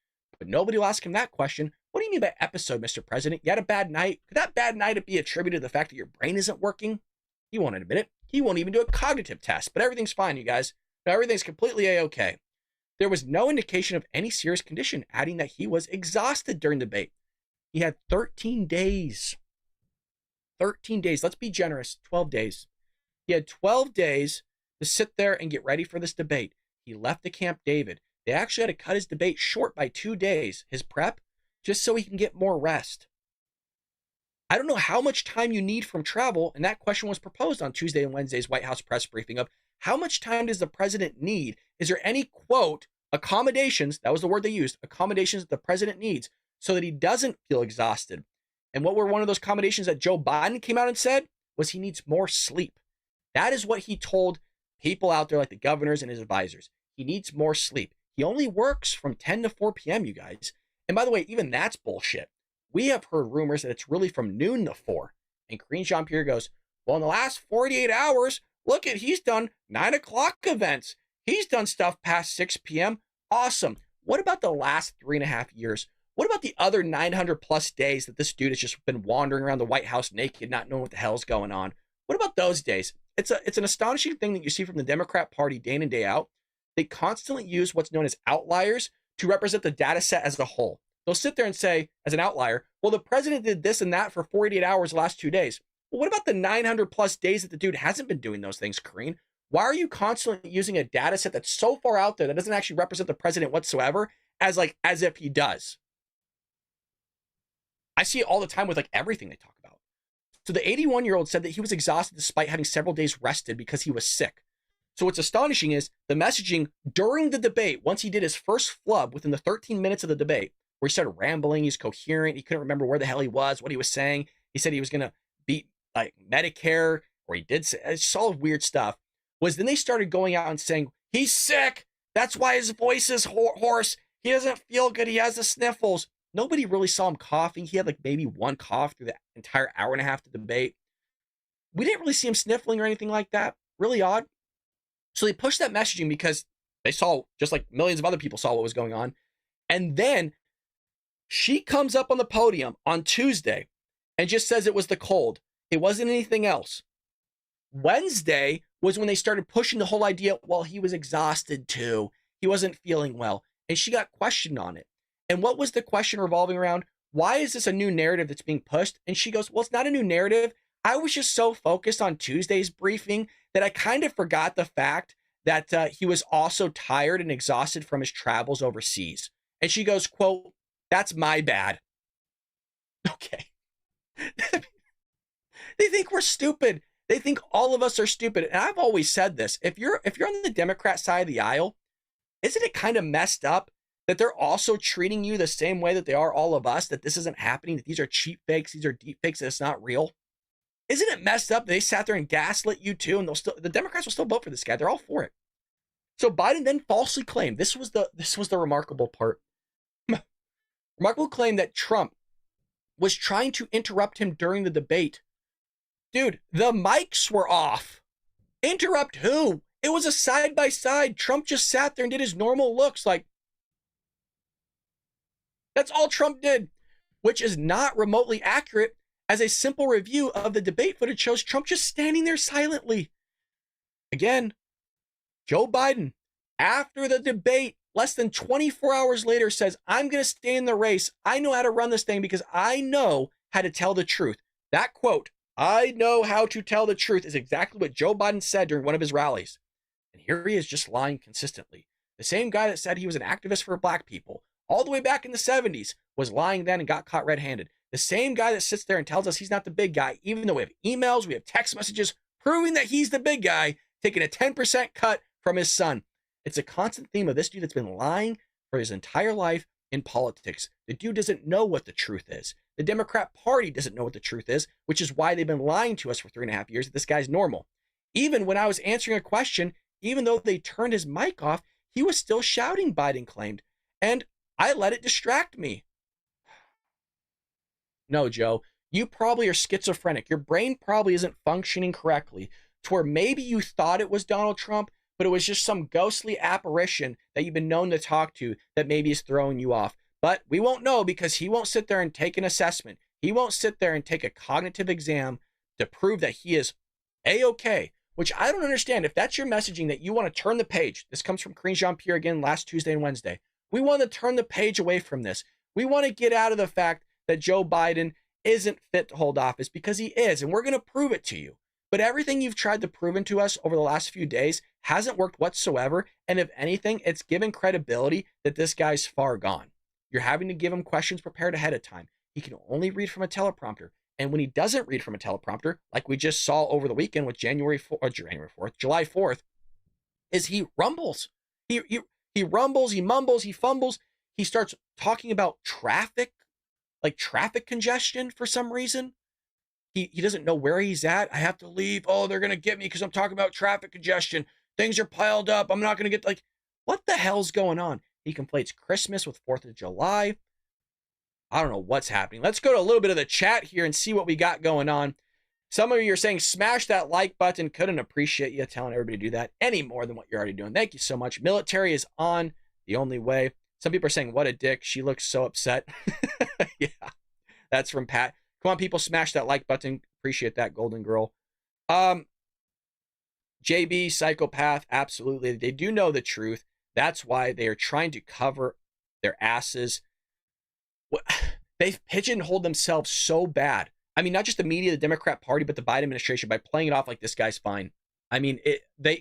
Speaker 1: But nobody will ask him that question. What do you mean by episode, Mr. President? You had a bad night? Could that bad night be attributed to the fact that your brain isn't working? He won't admit it. He won't even do a cognitive test. But everything's fine, you guys. Everything's completely A-okay. There was no indication of any serious condition, adding that he was exhausted during the debate. He had 13 days. 13 days. Let's be generous. 12 days. He had 12 days to sit there and get ready for this debate. He left the Camp David. They actually had to cut his debate short by 2 days, his prep, just so he can get more rest. I don't know how much time you need from travel, and that question was proposed on Tuesday and Wednesday's White House press briefing of how much time does the president need? Is there any, quote, accommodations, that was the word they used, accommodations that the president needs so that he doesn't feel exhausted? And what were one of those accommodations that Joe Biden came out and said was he needs more sleep. That is what he told people out there like the governors and his advisors. He needs more sleep. He only works from 10 to 4 p.m., you guys. And by the way, even that's bullshit. We have heard rumors that it's really from noon to 4. And Karine Jean-Pierre goes, well, in the last 48 hours, look at, he's done 9 o'clock events. He's done stuff past 6 p.m. Awesome. What about the last 3.5 years? What about the other 900 plus days that this dude has just been wandering around the White House naked, not knowing what the hell's going on? What about those days? It's an astonishing thing that you see from the Democrat Party day in and day out. They constantly use what's known as outliers to represent the data set as a whole. They'll sit there and say, as an outlier, well, the president did this and that for 48 hours the last 2 days. Well, what about the 900 plus days that the dude hasn't been doing those things, Karine? Why are you constantly using a data set that's so far out there that doesn't actually represent the president whatsoever as if he does? I see it all the time with everything they talk about. So the 81-year-old said that he was exhausted despite having several days rested because he was sick. So what's astonishing is the messaging during the debate, once he did his first flub within the 13 minutes of the debate, where he started rambling, he's coherent, he couldn't remember where the hell he was, what he was saying. He said he was going to beat Medicare, or he did say, it's all weird stuff, was then they started going out and saying, he's sick. That's why his voice is hoarse. He doesn't feel good. He has the sniffles. Nobody really saw him coughing. He had like maybe one cough through the entire hour and a half of the debate. We didn't really see him sniffling or anything like that. Really odd. So they pushed that messaging because they saw, just like millions of other people saw what was going on. And then she comes up on the podium on Tuesday and just says it was the cold. It wasn't anything else. Wednesday was when they started pushing the whole idea, well, he was exhausted too. He wasn't feeling well. And she got questioned on it. And what was the question revolving around? Why is this a new narrative that's being pushed? And she goes, well, it's not a new narrative. I was just so focused on Tuesday's briefing that I kind of forgot the fact that he was also tired and exhausted from his travels overseas. And she goes, quote, that's my bad. Okay. They think we're stupid. They think all of us are stupid. And I've always said this. If you're on the Democrat side of the aisle, isn't it kind of messed up that they're also treating you the same way that they are all of us, that this isn't happening, that these are cheap fakes, these are deep fakes, that it's not real? Isn't it messed up? They sat there and gaslit you too, and the Democrats will still vote for this guy. They're all for it. So Biden then falsely claimed, this was the remarkable part. Remarkable claim that Trump was trying to interrupt him during the debate. Dude, the mics were off. Interrupt who? It was a side-by-side. Trump just sat there and did his normal looks like, that's all Trump did, which is not remotely accurate, as a simple review of the debate footage shows Trump just standing there silently. Again, Joe Biden, after the debate, less than 24 hours later, says, I'm going to stay in the race. I know how to run this thing because I know how to tell the truth. That quote, I know how to tell the truth, is exactly what Joe Biden said during one of his rallies. And here he is just lying consistently. The same guy that said he was an activist for black people all the way back in the 70s was lying then and got caught red-handed. The same guy that sits there and tells us he's not the big guy, even though we have emails, we have text messages proving that he's the big guy, taking a 10% cut from his son. It's a constant theme of this dude that's been lying for his entire life in politics. The dude doesn't know what the truth is. The Democrat Party doesn't know what the truth is, which is why they've been lying to us for 3.5 years that this guy's normal. Even when I was answering a question, even though they turned his mic off, he was still shouting, Biden claimed. And I let it distract me. No, Joe, you probably are schizophrenic. Your brain probably isn't functioning correctly to where maybe you thought it was Donald Trump, but it was just some ghostly apparition that you've been known to talk to that maybe is throwing you off. But we won't know because he won't sit there and take an assessment. He won't sit there and take a cognitive exam to prove that he is A-okay, which I don't understand. If that's your messaging, that you want to turn the page. This comes from jean-pierre again last Tuesday and Wednesday. We want to turn the page away from this. We want to get out of the fact that Joe Biden isn't fit to hold office, because he is, and we're going to prove it to you. But everything you've tried to prove to us over the last few days hasn't worked whatsoever. And if anything, it's given credibility that this guy's far gone. You're having to give him questions prepared ahead of time. He can only read from a teleprompter. And when he doesn't read from a teleprompter, like we just saw over the weekend with July 4th, is he rumbles. He rumbles, he mumbles, he fumbles. He starts talking about traffic, like traffic congestion for some reason. He doesn't know where he's at. I have to leave. Oh, they're going to get me because I'm talking about traffic congestion. Things are piled up. I'm not going to get, what the hell's going on? He conflates Christmas with 4th of July. I don't know what's happening. Let's go to a little bit of the chat here and see what we got going on. Some of you are saying, smash that like button. Couldn't appreciate you telling everybody to do that any more than what you're already doing. Thank you so much. Military is on, the only way. Some people are saying, what a dick. She looks so upset. Yeah, that's from Pat. Come on, people, smash that like button. Appreciate that, Golden Girl. JB, psychopath, absolutely. They do know the truth. That's why they are trying to cover their asses. They've pigeonholed themselves so bad. I mean, not just the media, the Democrat Party, but the Biden administration, by playing it off like this guy's fine. I mean, they're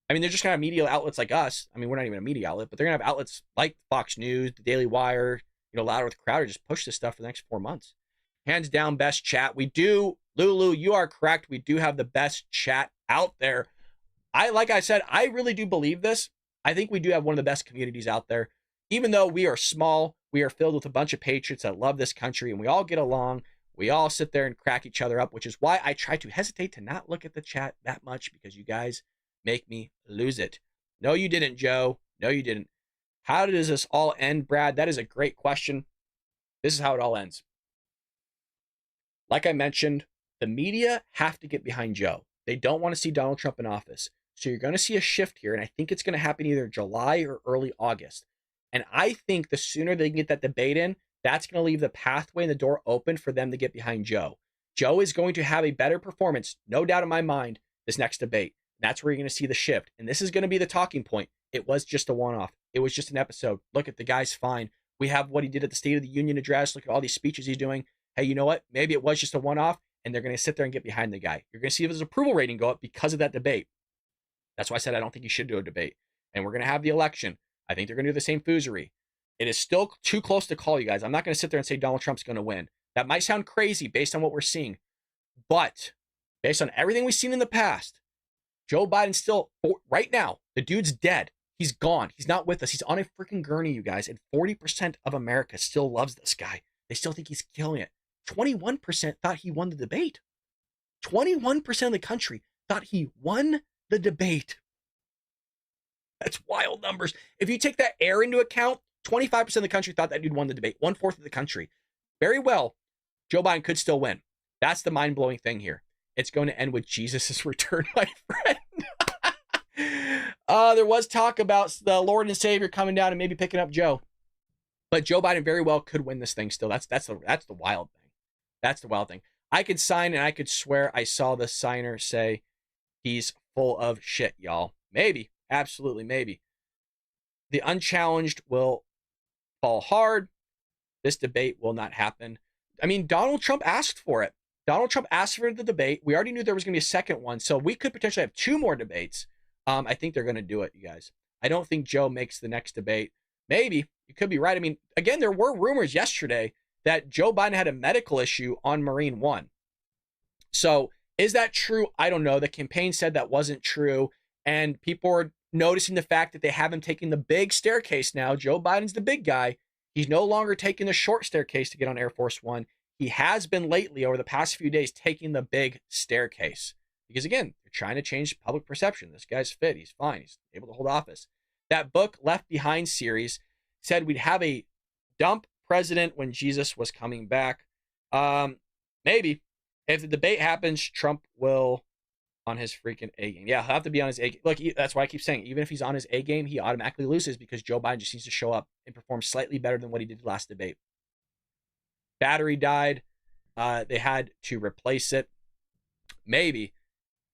Speaker 1: just gonna have media outlets like us. I mean, we're not even a media outlet, but they're gonna have outlets like Fox News, the Daily Wire, Louder with Crowder, just push this stuff for the next 4 months. Hands down, best chat. We do, Lulu, you are correct. We do have the best chat out there. Like I said, I really do believe this. I think we do have one of the best communities out there. Even though we are small, we are filled with a bunch of patriots that love this country, and we all get along. We all sit there and crack each other up, which is why I try to hesitate to not look at the chat that much, because you guys make me lose it. No, you didn't, Joe. No, you didn't. How does this all end, Brad? That is a great question. This is how it all ends. Like I mentioned, the media have to get behind Joe. They don't want to see Donald Trump in office. So you're going to see a shift here, and I think it's going to happen either July or early August. And I think the sooner they can get that debate in, that's going to leave the pathway and the door open for them to get behind Joe. Joe is going to have a better performance, no doubt in my mind, this next debate. That's where you're going to see the shift. And this is going to be the talking point. It was just a one-off. It was just an episode. Look at the guy's fine. We have what he did at the State of the Union address. Look at all these speeches he's doing. Hey, you know what? Maybe it was just a one-off, and they're going to sit there and get behind the guy. You're going to see his approval rating go up because of that debate. That's why I said I don't think he should do a debate. And we're going to have the election. I think they're going to do the same foozery. It is still too close to call, you guys. I'm not going to sit there and say Donald Trump's going to win. That might sound crazy based on what we're seeing. But based on everything we've seen in the past, Joe Biden still, right now, the dude's dead. He's gone. He's not with us. He's on a freaking gurney, you guys. And 40% of America still loves this guy. They still think he's killing it. 21% thought he won the debate. 21% of the country thought he won the debate. That's wild numbers. If you take that air into account, 25% of the country thought that dude won the debate. 1/4 of the country. Very well, Joe Biden could still win. That's the mind-blowing thing here. It's going to end with Jesus' return, my friend. There was talk about the Lord and Savior coming down and maybe picking up Joe. But Joe Biden very well could win this thing still. That's the wild thing. That's the wild thing. I could sign and I could swear I saw the signer say he's full of shit, y'all. Maybe. Absolutely, maybe. The unchallenged will fall hard. This debate will not happen. I mean, Donald Trump asked for it. Donald Trump asked for the debate. We already knew there was going to be a second one, so we could potentially have 2 more debates. I think they're going to do it, you guys. I don't think Joe makes the next debate. Maybe. You could be right. I mean, again, there were rumors yesterday that Joe Biden had a medical issue on Marine One. So is that true? I don't know. The campaign said that wasn't true, and people are noticing the fact that they have him taking the big staircase now. Joe Biden's the big guy. He's no longer taking the short staircase to get on Air Force One. He has been lately, over the past few days, taking the big staircase. Because again, they're trying to change public perception. This guy's fit. He's fine. He's able to hold office. That book, Left Behind series, said we'd have a dump president when Jesus was coming back. Maybe. If the debate happens, Trump will on his freaking A game. Yeah, he'll have to be on his A game. Look, that's why I keep saying, even if he's on his A game, he automatically loses because Joe Biden just needs to show up and perform slightly better than what he did last debate. Battery died. They had to replace it. Maybe.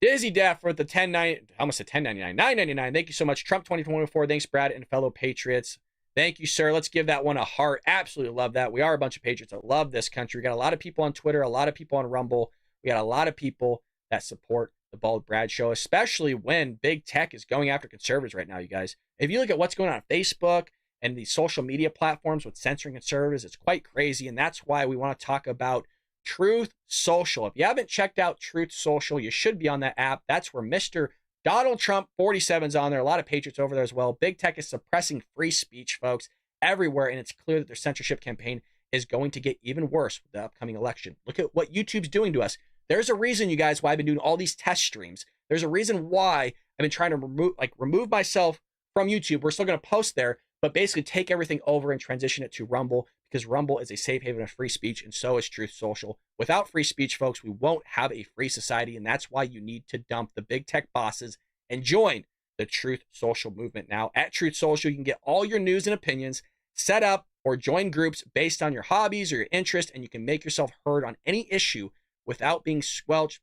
Speaker 1: Dizzy Def for the 10.99. I almost said 10.99. 9.99. Thank you so much. Trump 2024. Thanks, Brad and fellow Patriots. Thank you, sir. Let's give that one a heart. Absolutely love that. We are a bunch of Patriots that love this country. We got a lot of people on Twitter, a lot of people on Rumble. We got a lot of people that support the Bald Brad Show, especially when big tech is going after conservatives right now, you guys. If you look at what's going on Facebook and the social media platforms with censoring conservatives, it's quite crazy. And that's why we want to talk about Truth Social. If you haven't checked out Truth Social, you should be on that app. That's where Mr. Donald Trump 47's on there. A lot of Patriots over there as well. Big tech is suppressing free speech, folks, everywhere. And it's clear that their censorship campaign is going to get even worse with the upcoming election. Look at what YouTube's doing to us. There's a reason, you guys, why I've been doing all these test streams. There's a reason why I've been trying to remove myself from YouTube. We're still going to post there, but basically take everything over and transition it to Rumble, because Rumble is a safe haven of free speech, and so is Truth Social. Without free speech, folks, we won't have a free society, and that's why you need to dump the big tech bosses and join the Truth Social movement now. At Truth Social, you can get all your news and opinions, set up or join groups based on your hobbies or your interest, and you can make yourself heard on any issue without being squelched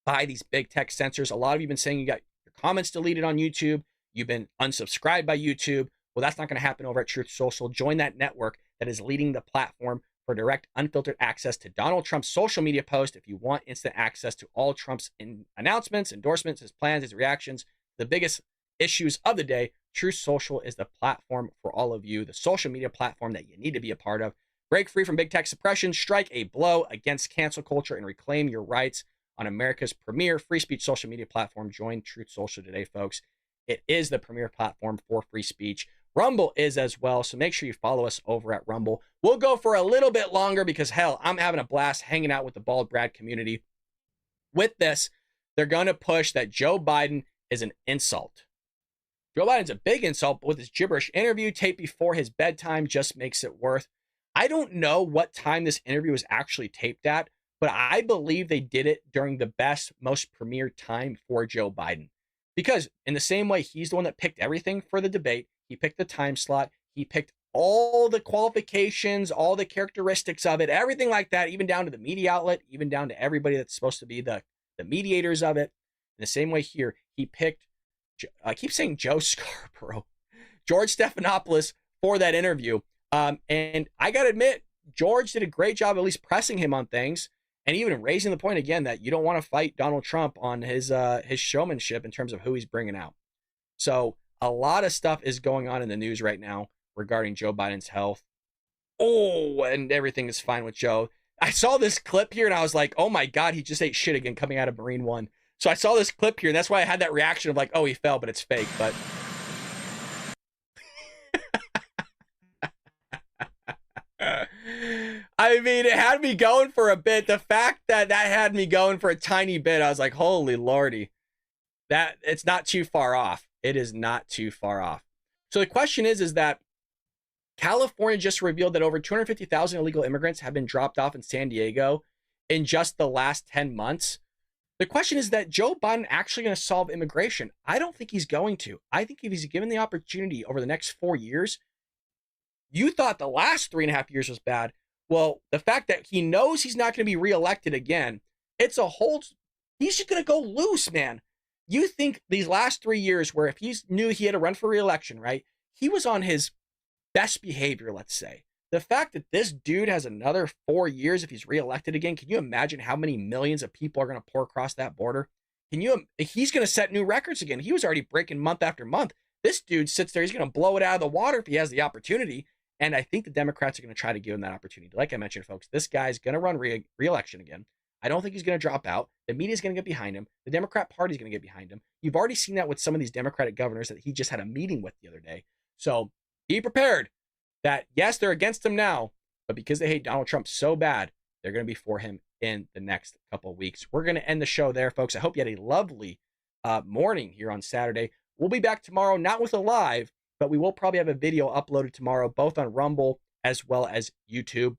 Speaker 1: by these big tech censors. A lot of you have been saying you got your comments deleted on YouTube. You've been unsubscribed by YouTube. Well, that's not going to happen over at Truth Social. Join that network that is leading the platform for direct, unfiltered access to Donald Trump's social media posts. If you want instant access to all Trump's announcements, endorsements, his plans, his reactions, the biggest issues of the day, Truth Social is the platform for all of you, the social media platform that you need to be a part of. Break free from big tech suppression, strike a blow against cancel culture, and reclaim your rights on America's premier free speech social media platform. Join Truth Social today, folks. It is the premier platform for free speech. Rumble is as well, so make sure you follow us over at Rumble. We'll go for a little bit longer because, hell, I'm having a blast hanging out with the Bald Brad community. With this, they're going to push that Joe Biden is an insult. Joe Biden's a big insult, but with his gibberish interview taped before his bedtime just makes it worth. I don't know what time this interview was actually taped at, but I believe they did it during the best, most premier time for Joe Biden. Because in the same way, he's the one that picked everything for the debate. He picked the time slot. He picked all the qualifications, all the characteristics of it, everything like that, even down to the media outlet, even down to everybody that's supposed to be the mediators of it. In the same way here, he picked, I keep saying Joe Scarborough, George Stephanopoulos for that interview. And I got to admit, George did a great job at least pressing him on things and even raising the point again that you don't want to fight Donald Trump on his showmanship in terms of who he's bringing out. So a lot of stuff is going on in the news right now regarding Joe Biden's health. Oh, and everything is fine with Joe. I saw this clip here and I was like, oh my God, he just ate shit again coming out of Marine One. So I saw this clip here and that's why I had that reaction of like, oh, he fell, but it's fake. But I mean, it had me going for a bit. The fact that had me going for a tiny bit, I was like, holy lordy, that it's not too far off. It is not too far off. So the question is that California just revealed that over 250,000 illegal immigrants have been dropped off in San Diego in just the last 10 months. The question is that Joe Biden actually going to solve immigration? I don't think he's going to. I think if he's given the opportunity over the next 4 years, you thought the last 3.5 years was bad. Well, the fact that he knows he's not going to be reelected again, it's a whole, he's just going to go loose, man. You think these last 3 years where if he knew he had to run for reelection, right? He was on his best behavior, let's say. The fact that this dude has another 4 years if he's reelected again, can you imagine how many millions of people are going to pour across that border? He's going to set new records again. He was already breaking month after month. This dude sits there, he's going to blow it out of the water if he has the opportunity. And I think the Democrats are going to try to give him that opportunity. Like I mentioned, folks, this guy's going to run re-election again. I don't think he's going to drop out. The media's going to get behind him. The Democrat Party's going to get behind him. You've already seen that with some of these Democratic governors that he just had a meeting with the other day. So be prepared that, yes, they're against him now, but because they hate Donald Trump so bad, they're going to be for him in the next couple of weeks. We're going to end the show there, folks. I hope you had a lovely morning here on Saturday. We'll be back tomorrow, not with a live, but we will probably have a video uploaded tomorrow, both on Rumble as well as YouTube.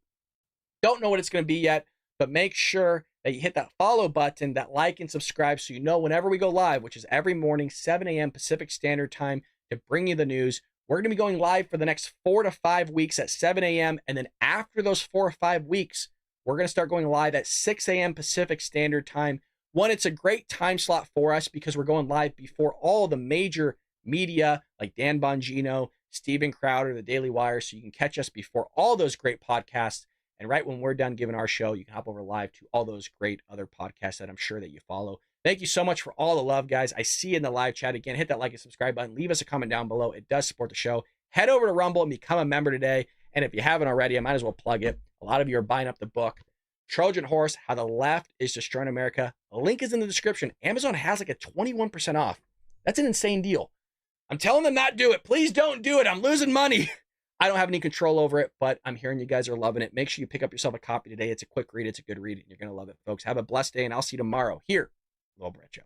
Speaker 1: Don't know what it's going to be yet, but make sure that you hit that follow button, that like and subscribe so you know whenever we go live, which is every morning, 7 a.m. Pacific Standard Time, to bring you the news. We're going to be going live for the next 4 to 5 weeks at 7 a.m. And then after those 4 or 5 weeks, we're going to start going live at 6 a.m. Pacific Standard Time. One, it's a great time slot for us because we're going live before all the major media like Dan Bongino, Steven Crowder, The Daily Wire, so you can catch us before all those great podcasts. And right when we're done giving our show, you can hop over live to all those great other podcasts that I'm sure that you follow. Thank you so much for all the love, guys. I see you in the live chat. Again, hit that like and subscribe button. Leave us a comment down below. It does support the show. Head over to Rumble and become a member today. And if you haven't already, I might as well plug it. A lot of you are buying up the book, Trojan Horse, How the Left is Destroying America. The link is in the description. Amazon has like a 21% off. That's an insane deal. I'm telling them not do it. Please don't do it. I'm losing money. I don't have any control over it, but I'm hearing you guys are loving it. Make sure you pick up yourself a copy today. It's a quick read. It's a good read, and you're going to love it, folks. Have a blessed day, and I'll see you tomorrow here, Little Brett Show.